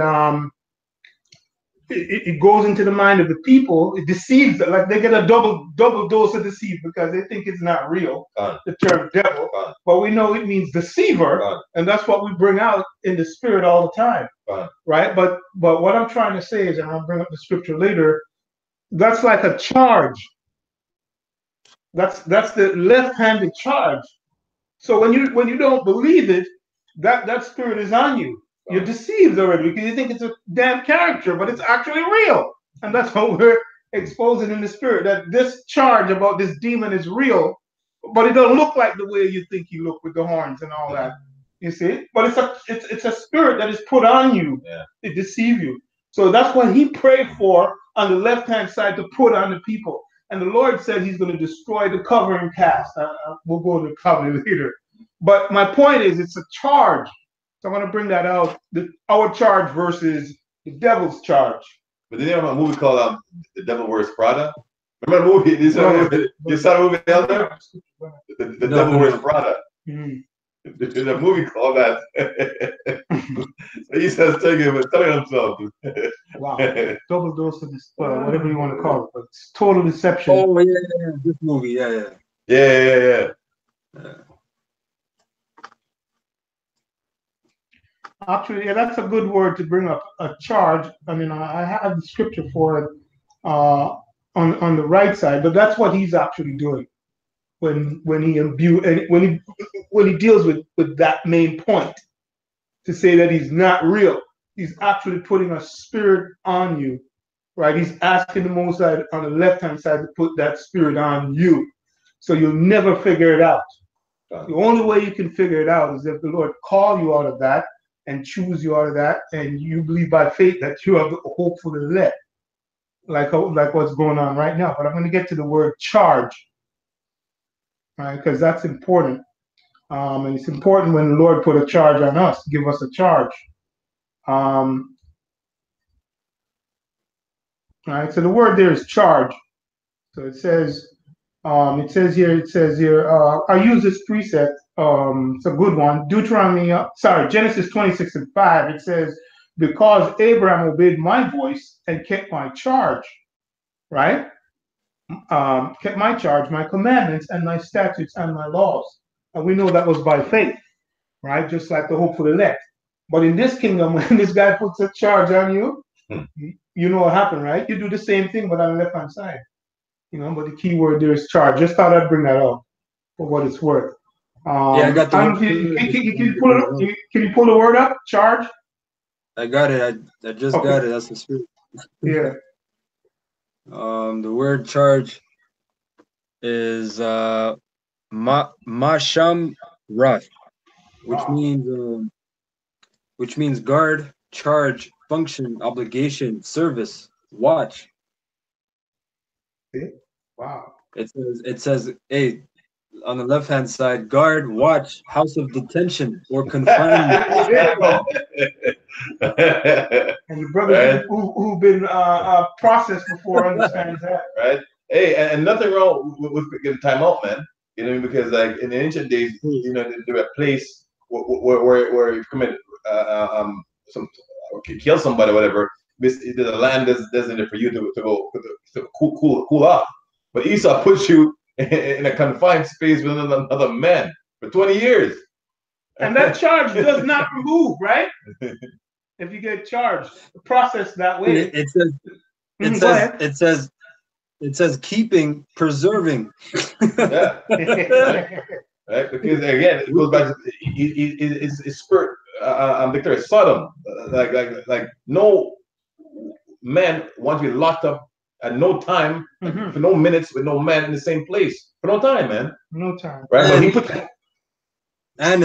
it goes into the mind of the people. It deceives them. Like they get a double dose of deceit because they think it's not real. The term devil, but we know it means deceiver, and that's what we bring out in the spirit all the time, right? But what I'm trying to say is, and I'll bring up the scripture later, that's like a charge. That's the left-handed charge. So when you don't believe it, that spirit is on you. You're deceived already because you think it's a damn character, but it's actually real. And that's what we're exposing in the spirit that this charge about this demon is real, but it don't look like the way you think he look with the horns and all that. You see, but it's a spirit that is put on you to deceive you. So that's what he prayed for on the left hand side to put on the people. And the Lord said he's going to destroy the covering cast. We'll go to the covenant later. But my point is, it's a charge. So I'm going to bring that out. Our charge versus the devil's charge. But then you have a movie called The Devil Wears Prada. Remember the movie? You saw the movie, Elder? The Devil Wears Prada. Mm-hmm. There's a movie called that. So he says, telling himself. Wow. Double dose of this, whatever you want to call it. But it's total deception. Oh, yeah. This movie, yeah. Yeah. Actually, yeah, that's a good word to bring up. A charge. I mean, I have the scripture for it on the right side, but that's what he's actually doing when he deals with that main point to say that he's not real. He's actually putting a spirit on you, right? He's asking the Most High on the left-hand side to put that spirit on you, so you'll never figure it out. The only way you can figure it out is if the Lord call you out of that and choose you out of that, and you believe by faith that you have the hope for the elect, like what's going on right now. But I'm going to get to the word charge, right? Because that's important. And it's important when the Lord put a charge on us, give us a charge. Right, so the word there is charge. So it says here, I use this precept. It's a good one. Genesis 26:5. It says, because Abraham obeyed my voice and kept my charge, right? Kept my charge, my commandments, and my statutes and my laws. And we know that was by faith, right? Just like the hopeful elect. But in this kingdom, when this guy puts a charge on you, you know what happened, right? You do the same thing, but on the left-hand side. But the key word there is charge. Just thought I'd bring that up for what it's worth. I got the word. Can you pull the word up? Charge? I got it. I just got it. That's the spirit. Yeah. The word charge is masham rath, which means guard, charge, function, obligation, service, watch. Wow. It says, hey, on the left hand side, guard, watch, house of detention or confinement. And your brothers who've been processed before understand that. Right. Hey, and nothing wrong with getting time out, man. You know, because like in the ancient days, there were a place where you commit kill somebody, or whatever. There's a land designated for you to go to cool off. But Esau puts you in a confined space with another man for 20 years. And that charge does not remove, right? If you get charged, the process that way. It says keeping, preserving. Yeah. Right? Because again, it goes back to his spirit. Victor, Sodom. Like no man wants to be locked up at no time, for no minutes, with no man in the same place for no time, man. No time. Right? And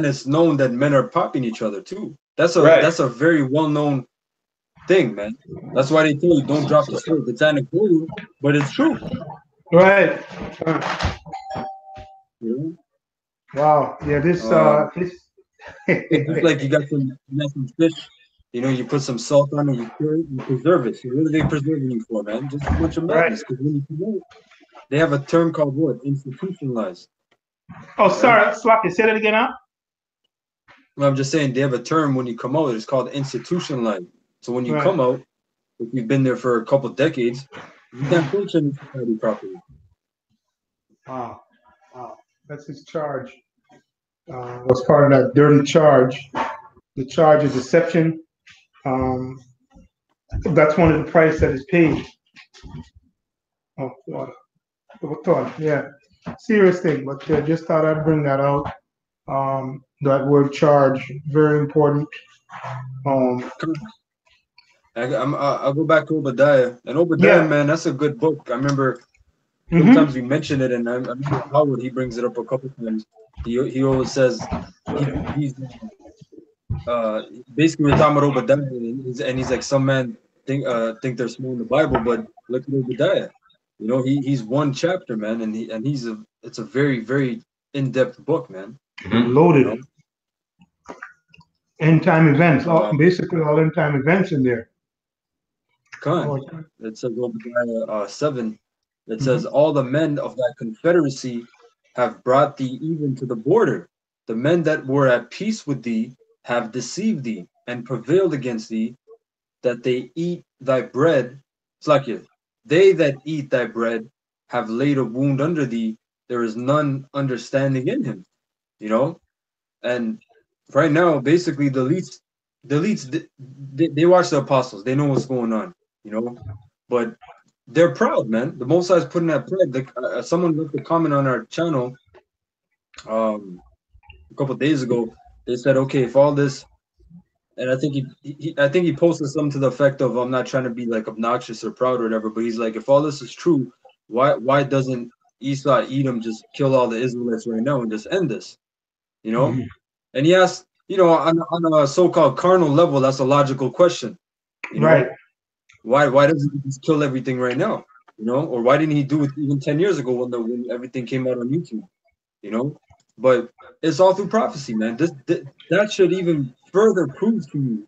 it's known that men are popping each other too. That's a very well known thing, man. That's why they tell you don't drop the sword. It's anecdotal, but it's true. Right. Yeah. Wow. Yeah. This. It's just like you got some fish. You put some salt on it, you preserve it. So what are they preserving you for, man? Just a bunch of madness. Because when you promote, they have a term called what? Institutionalized. Oh, sorry, Sloppy. Say that again, huh? Well, I'm just saying they have a term when you come out. It's called institutionalized. So when you come out, if you've been there for a couple of decades, you can't function in society properly. Wow. That's his charge. Was part of that dirty charge. The charge of deception. That's one of the price that is paid. Oh, water. Yeah. Serious thing, but just thought I'd bring that out. That word charge, very important. I'll go back to Obadiah. And Obadiah, man, that's a good book. I remember sometimes we mention it, and I remember Howard, he brings it up a couple times. He always says he's basically we're talking about Obadiah, and he's like, some men think they're small in the Bible, but look at Obadiah. You know, he's one chapter, man, and it's a very, very in-depth book, man. Loaded. You know? End time events, basically all end time events in there. It says Obadiah 7. It says, all the men of thy confederacy have brought thee even to the border. The men that were at peace with thee have deceived thee and prevailed against thee, that they eat thy bread. It's like it. They that eat thy bread have laid a wound under thee. There is none understanding in him. You know? And right now, basically, the elites, they watch the apostles. They know what's going on, you know? But they're proud, man. The Most High is putting that pride. Like, someone left a comment on our channel a couple of days ago. They said, okay, if all this, and I think he posted something to the effect of, I'm not trying to be like obnoxious or proud or whatever, but he's like, if all this is true, why doesn't Esau, Edom just kill all the Israelites right now and just end this? You know? And he asked, you know, on a so-called carnal level, that's a logical question. You know? Right. Why doesn't he just kill everything right now? You know, or why didn't he do it even 10 years ago when everything came out on YouTube? You know, but it's all through prophecy, man. That should even further prove to you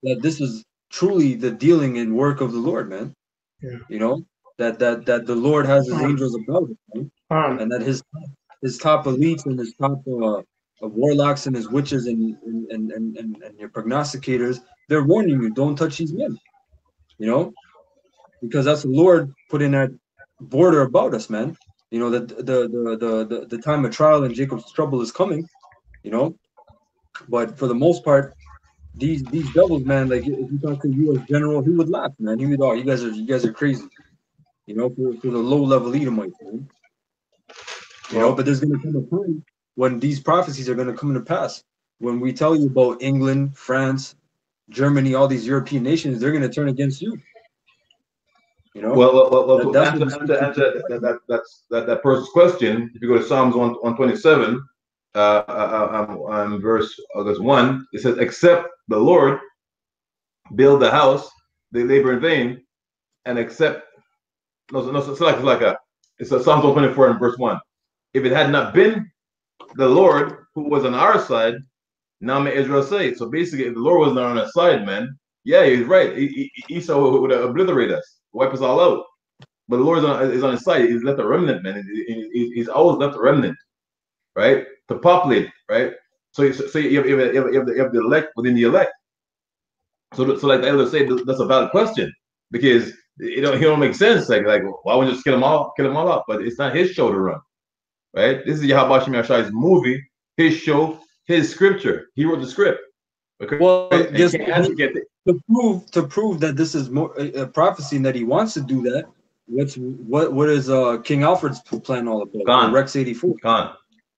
that this is truly the dealing and work of the Lord, man. Yeah. You know, that the Lord has his angels about him, man? And that his top elites and his top warlocks and his witches and your prognosticators, they're warning you, don't touch these men. You know, because that's the Lord put in that border about us, man. You know, that the time of trial and Jacob's trouble is coming, you know. But for the most part, these devils, man, like if you talk to a U.S. general, he would laugh, man. He would, oh, you guys are crazy, you know, for the low level Edomites, man. You know, but there's gonna come a time when these prophecies are gonna come to pass. When we tell you about England, France, Germany, all these European nations, they're gonna turn against you. You know? Well, to answer that person's question, if you go to Psalms 127, verse 1, it says, except the Lord build the house, they labor in vain, and except, it's Psalms 124 and verse 1. If it had not been the Lord who was on our side, now may Israel say. So basically, if the Lord was not on our side, man, yeah, he's right. Esau would obliterate us, wipe us all out. But the Lord is on his side. He's left a remnant, man. He's always left a remnant, right? To populate, right? So you have the elect within the elect. So like the elders say, that's a valid question, because it don't make sense. Like why wouldn't you just kill them all off? But it's not his show to run, right? This is Yahweh Shem Yahshai's movie, his show, his scripture. He wrote the script. Okay. Well, to prove that this is more a prophecy and that he wants to do that, what is King Alfred's plan all about? Rex 84.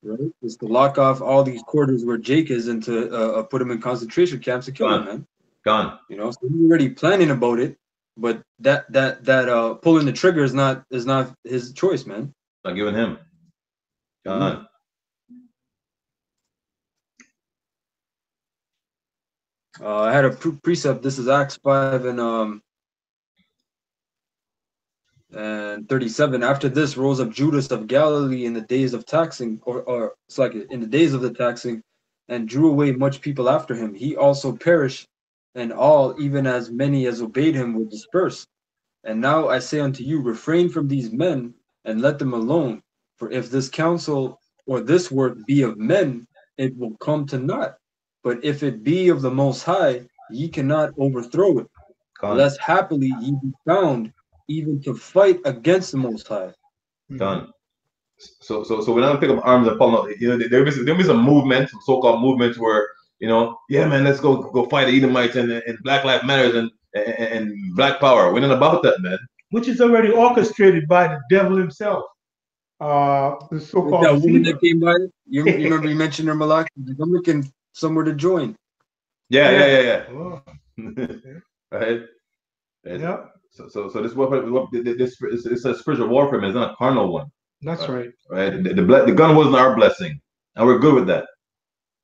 Right? It's to lock off all these quarters where Jake is and to put him in concentration camps to kill him, man. You know, so he's already planning about it, but that pulling the trigger is not his choice, man. Not giving him. I had a precept. This is Acts 5 and 37. After this rose up Judas of Galilee in the days of taxing, or it's like in the days of the taxing, and drew away much people after him. He also perished, and all, even as many as obeyed him, were dispersed. And now I say unto you, refrain from these men, and let them alone. For if this counsel or this work be of men, it will come to naught. But if it be of the Most High, ye cannot overthrow it. Lest happily ye be found even to fight against the Most High. Done. So when I pick up arms and pull up, you know, there be some movements, some so-called movements where, you know, yeah, man, let's go fight the Edomites and Black Lives Matters and Black Power. We're not about that, man. Which is already orchestrated by the devil himself. The so-called that woman that came by. You remember you mentioned her, Malak? I'm looking somewhere to join. Yeah. Oh. Right. Right? Yeah, So this it's a spiritual warfare, man. It's not a carnal one. that's right. Right? The gun wasn't our blessing, and we're good with that.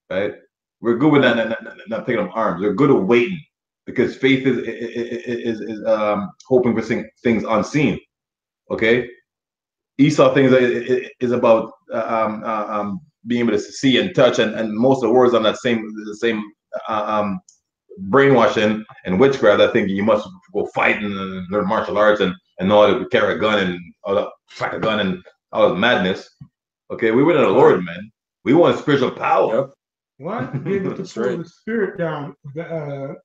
Right? We're good with not picking up arms. We're good at waiting because faith is hoping for things unseen. Okay, Esau things is about being able to see and touch, and most of the words on that same uh, um, brainwashing and witchcraft. I think you must go fight and learn martial arts and know how to carry a gun and all that, crack a gun and all that madness. Okay, we went to the Lord, man. We want spiritual power. Yep. What? Be able to That's pull right. the spirit down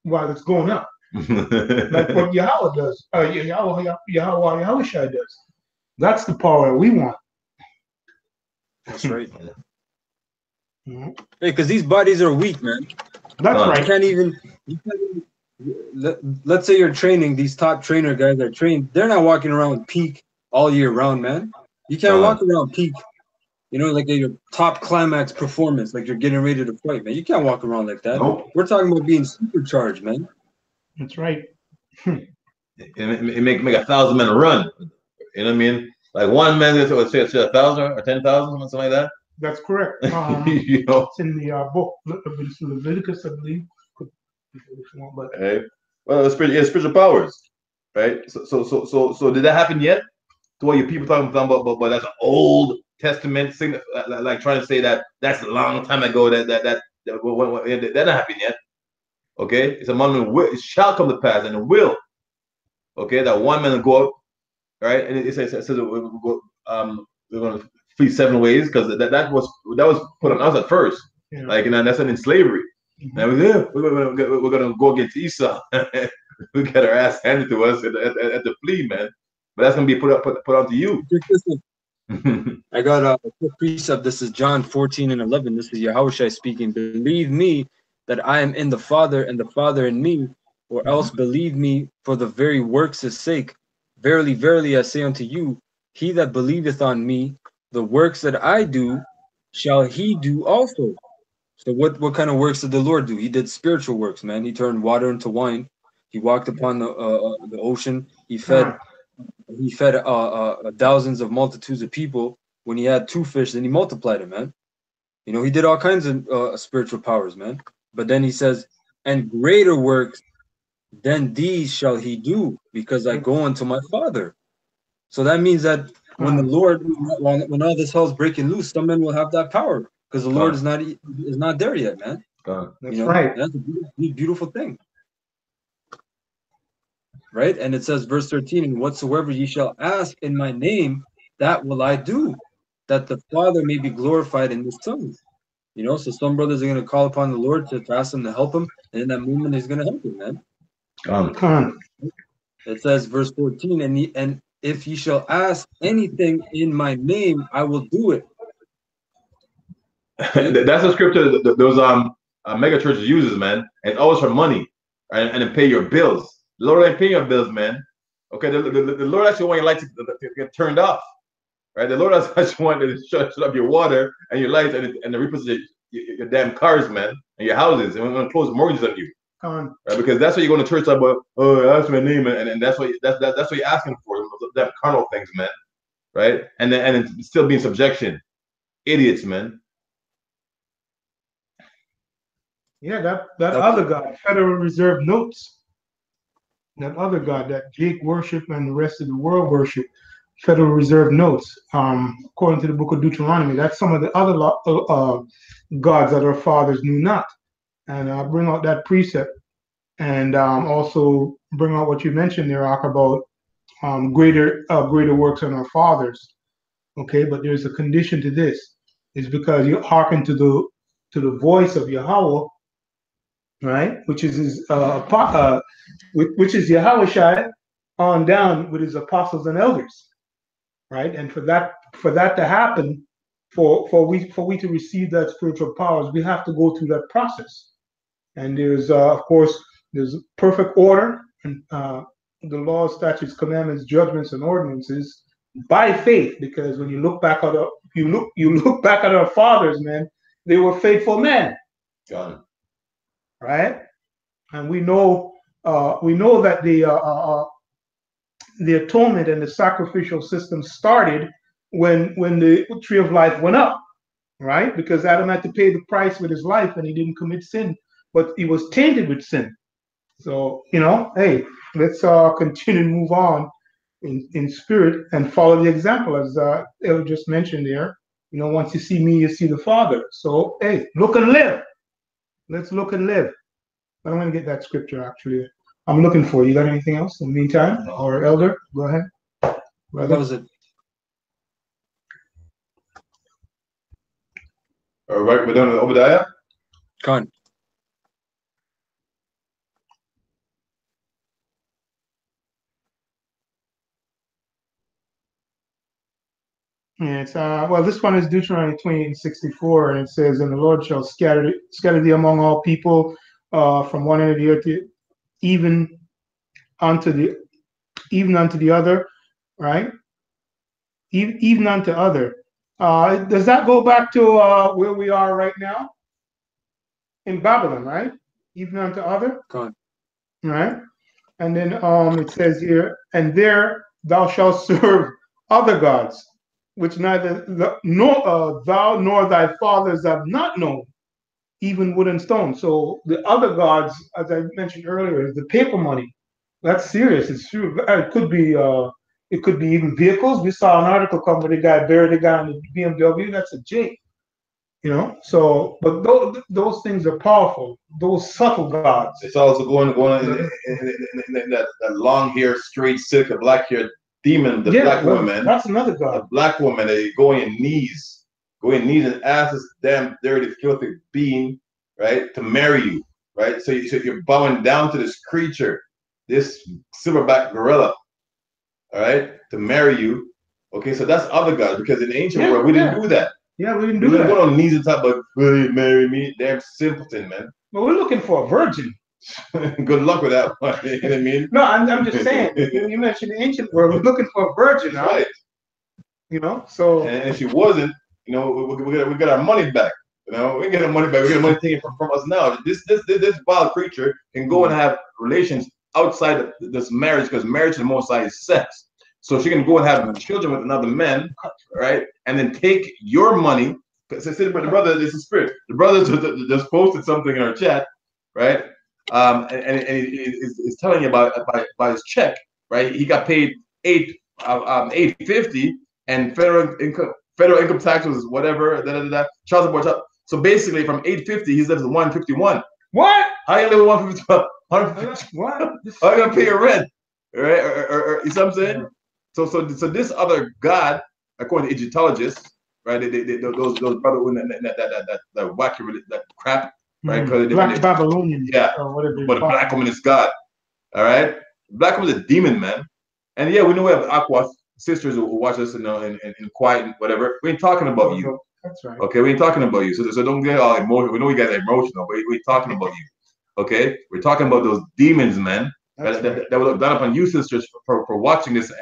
while it's going up, like what Yahweh does. Yahweh Shai does. That's the power we want. That's right. Mhm. Hey, because these bodies are weak, man. That's Done. You right. can't even. Let's say you're training. These top trainer guys are trained. They're not walking around peak all year round, man. You can't walk around peak. You know, like your top climax performance, like you're getting ready to fight, man. You can't walk around like that. Nope. We're talking about being supercharged, man. That's right. It make 1,000 men run. You know what I mean? Like one man is say 1,000 or 10,000, something like that. That's correct. You know, It's in the book Leviticus, I believe. But right? Well, it's spiritual powers, right? So did that happen yet? To what you people talking about, but that's an Old Testament thing, like trying to say that that's a long time ago. That not happened yet. Okay, it's a moment it shall come to pass, and it will. Okay, that one man will go up, right? And it says we're going to flee 7 ways because that was put on us at first, yeah. like, and that's in slavery. Mhm. And we're gonna go against Esau. We got our ass handed to us at the flea, man. But that's gonna be put onto you. I got a quick precept. This is John 14:11. This is Yahushua speaking. Believe me that I am in the Father and the Father in me, or else believe me for the very works' sake. Verily, verily, I say unto you, he that believeth on me, the works that I do, shall he do also. So what kind of works did the Lord do? He did spiritual works, man. He turned water into wine. He walked upon the ocean. He fed thousands of multitudes of people. When he had 2 fish, then he multiplied it, man. You know, he did all kinds of spiritual powers, man. But then he says, and greater works than these shall he do, because I go unto my Father. So that means that when the Lord, when all this hell is breaking loose, some men will have that power because the Lord is not there yet, man. That's right. That's a beautiful thing. Right? And it says, verse 13, and whatsoever ye shall ask in my name, that will I do, that the Father may be glorified in the Son. You know, so some brothers are going to call upon the Lord to ask him to help him, and in that moment, he's going to help him, man. It says, verse 14, and if ye shall ask anything in my name, I will do it. That's the scripture that those mega churches uses, man. And it's always for money, right? And to pay your bills. The Lord ain't paying your bills, man. Okay, the Lord actually want your lights to get turned off, right? The Lord actually want to shut up your water and your lights and to repossess your damn cars, man, and your houses, and we're going to close mortgages on you, right? Because that's what you're going to church about. Oh, that's my name, and that's what you're asking for, them carnal things, man, right? And then still be in subjection, idiots, man. Yeah, that other God, Federal Reserve Notes. That other God that Jake worship and the rest of the world worship, Federal Reserve Notes. According to the book of Deuteronomy, that's some of the other gods that our fathers knew not. And I'll bring out that precept and also bring out what you mentioned there, Ak, about greater works than our fathers. Okay, but there's a condition to this. It's because you hearken to the voice of Yahweh, right? Which is his which is Yahushua on down with his apostles and elders, right? And for that to happen, for we to receive that spiritual powers, we have to go through that process. And there's of course there's perfect order and the laws, statutes, commandments, judgments, and ordinances by faith. Because when you look back at our fathers, man, they were faithful men. John. Right? And we know we know that the atonement and the sacrificial system started when the tree of life went up, right? Because Adam had to pay the price with his life, and he didn't commit sin, but he was tainted with sin. So, hey, let's continue to move on in spirit and follow the example, as El just mentioned there. Once you see me, you see the Father. So, hey, look and live. Let's look and live. I'm going to get that scripture, actually. I'm looking for it. You got anything else in the meantime? Or Elder? Go ahead. Brother. That was it. All right, we're done with Obadiah? Con. Yeah, it's well, this one is Deuteronomy 28:64, and it says, "And the Lord shall scatter thee among all people, from one end of the earth, even unto the other," right? Even unto other. Does that go back to where we are right now in Babylon, right? Even unto other. Con. Right, and then it says here, "And there thou shalt serve other gods, which neither thou nor thy fathers have not known, even wood and stone." So the other gods, as I mentioned earlier, is the paper money. That's serious. It's true. It could be even vehicles. We saw an article come where the guy buried a guy in the BMW. That's a J. So, but those things are powerful. Those subtle gods. It's also going in that long hair, straight, silk, black hair demon, the black woman. That's another god. The black woman, they go in knees and ask this damn dirty, filthy being, right, to marry you, right? So you're bowing down to this creature, this silverback gorilla, all right, to marry you. Okay, so that's other gods, because in the ancient world we didn't do that. Yeah, we didn't do that. We went on knees and talk about, will you marry me? Damn simpleton, man. But we're looking for a virgin. Good luck with that one. You know what I mean? No, I'm just saying. You mentioned the ancient world. We're looking for a virgin, right? So. And if she wasn't, we got our money back. We get our money back. We get money taken from us now. This wild creature can go and have relations outside of this marriage, because marriage in the Most High is sex. So she can go and have children with another man, right? And then take your money. But the brother, this is spirit. The brother just posted something in our chat, right? And he's telling you about his check, right? He got paid $850, and federal income tax was whatever. Child support. So basically, from $850, he's left with $151. What? How you live with $151? What? How you gonna pay your rent? Right? Or you know what I'm saying? So this other god, according to Egyptologists, right? Those brother that wacky that crap, right? Black Babylonian, or whatever. But the black woman is God. All right, black woman is a demon, man. And yeah, we know we have Aqua sisters who watch us in quiet and whatever. We ain't talking about you. That's right. Okay, we ain't talking about you. So don't get all emotional. We know you guys are emotional, but we ain't talking about you. Okay, we're talking about those demons, man. That will look down upon you, sisters, for watching this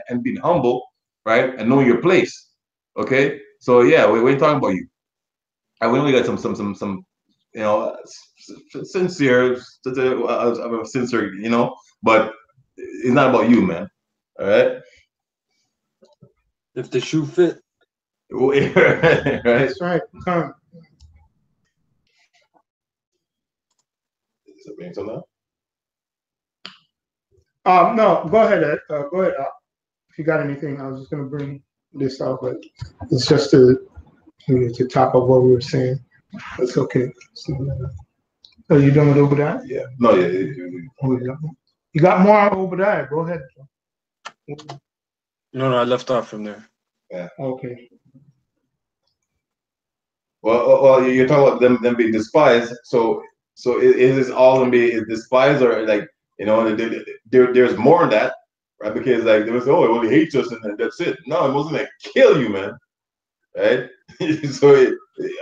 and being humble, right, and knowing your place. Okay, so yeah, we ain't talking about you. And we only got some sincere, but it's not about you, man. All right. If the shoe fit. Right. That's right. No, go ahead, Ed. Go ahead. If you got anything, I was just going to bring this out, but it's just to top of what we were saying. That's okay. Are you done with Obadiah? Yeah. No, yeah. You got more Obadiah. Go ahead. No, I left off from there. Yeah. Okay. Well, you're talking about them being despised. So is this all gonna be despised, or like there's more than that, right? Because like they was well, he hates us and that's it. No, it wasn't gonna kill you, man. Right? So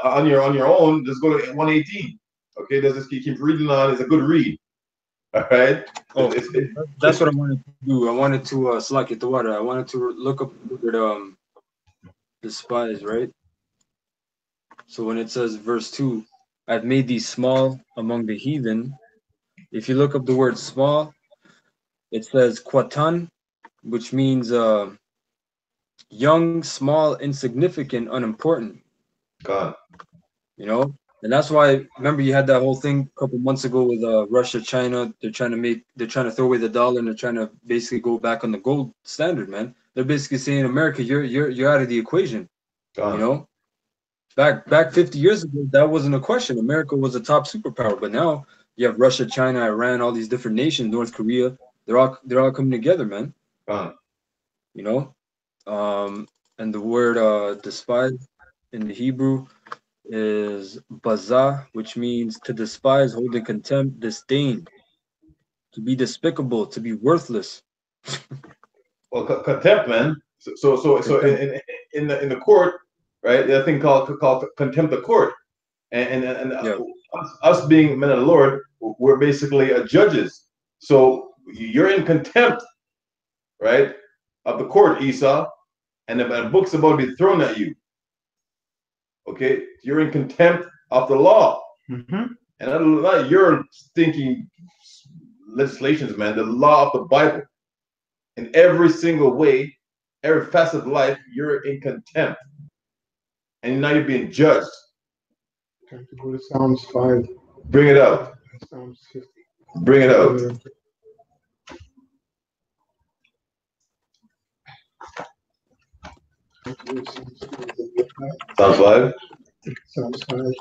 on your own, just go to 118. Okay, let's just keep reading on. It's a good read. All right. Oh, that's what I wanted to do. I wanted to select it the water. I wanted to look up the spies, right? So when it says verse 2, I've made thee small among the heathen, If you look up the word small, it says Quatan, which means young, small, insignificant, unimportant. God. You know, and that's why. Remember, you had that whole thing a couple months ago with Russia, China. They're trying to throw away the dollar, and they're trying to basically go back on the gold standard, man. They're basically saying, America, you're out of the equation. God. You know, back 50 years ago, that wasn't a question. America was a top superpower, but now you have Russia, China, Iran, all these different nations, North Korea. They're all coming together, man. God. You know, and the word despise in the Hebrew is baza, which means to despise, hold in contempt, disdain, to be despicable, to be worthless. Well, contempt, man. So Contempt. in the court, right? There's a thing called contempt of court, and Yeah. us being men of the Lord, we're basically judges. So you're in contempt, right, of the court, Esau, and the book's about to be thrown at you. Okay, you're in contempt of the law, and not your thinking legislations, man. The law of the Bible, in every single way, every facet of life, you're in contempt, and now you're being judged. Time to go to Psalms 5. Bring it out. Psalms 50. Bring it out. Psalms 5. Psalms 5.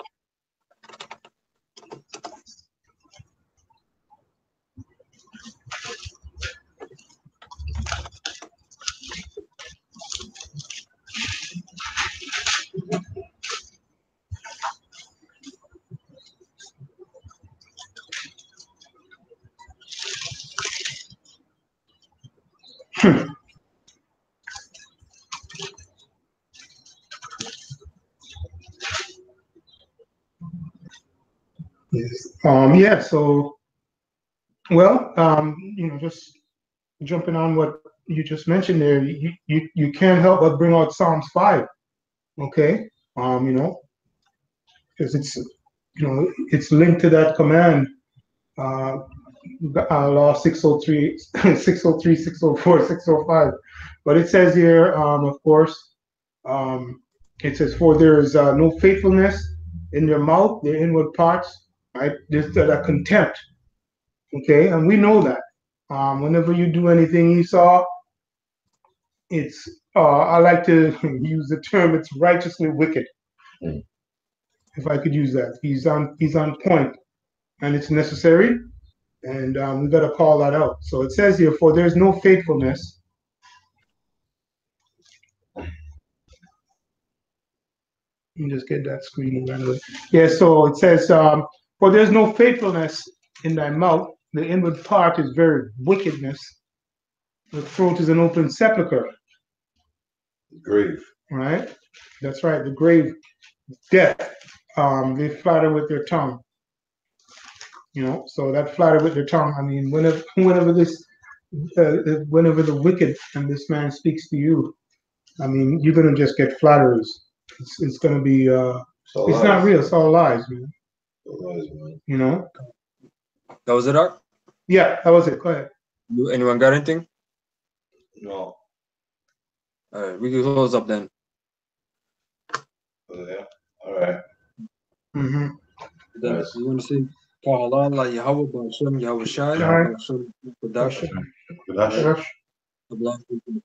Yes. Yeah. So, well, just jumping on what you just mentioned there, you can't help but bring out Psalms 5. Okay. Because it's linked to that command, law 603, 603, 604, 605. But it says here, of course, it says, for there is no faithfulness in their mouth, their inward parts, right? There's that contempt. Okay, and we know that. Whenever you do anything Esau, it's I like to use the term, it's righteously wicked. If I could use that. He's on point, and it's necessary, and we got to call that out. So it says here, for there's no faithfulness. Let me just get that screen right away. Yeah, so it says, for there's no faithfulness in thy mouth, the inward part is very wickedness. The throat is an open sepulchre. Grave. Right? That's right, the grave, death. They flatter with their tongue. So that flatter with their tongue, I mean, whenever the wicked and this man speaks to you, I mean, you're going to just get flatterers. It's going to be, it's not real, it's all lies, man. Lies, man. That was it, Art? Yeah, that was it. Go ahead. Anyone got anything? No. All right, we can close up then. Yeah. All right. Mm-hmm. Then you want to say, Ta'ala Yahweh Ba'ashem Yahweh Shai, Ba'ashem Qadash, the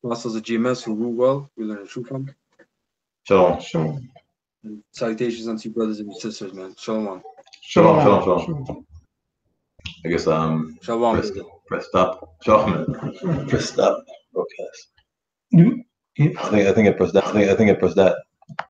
apostles of GMS who rule well, we learn the truth from. Shalom. And salutations unto you brothers and your sisters, man. Shalom. Shalom. I guess Shalom. Press stop. Shalom. Press stop. Broadcast. I think I pressed that.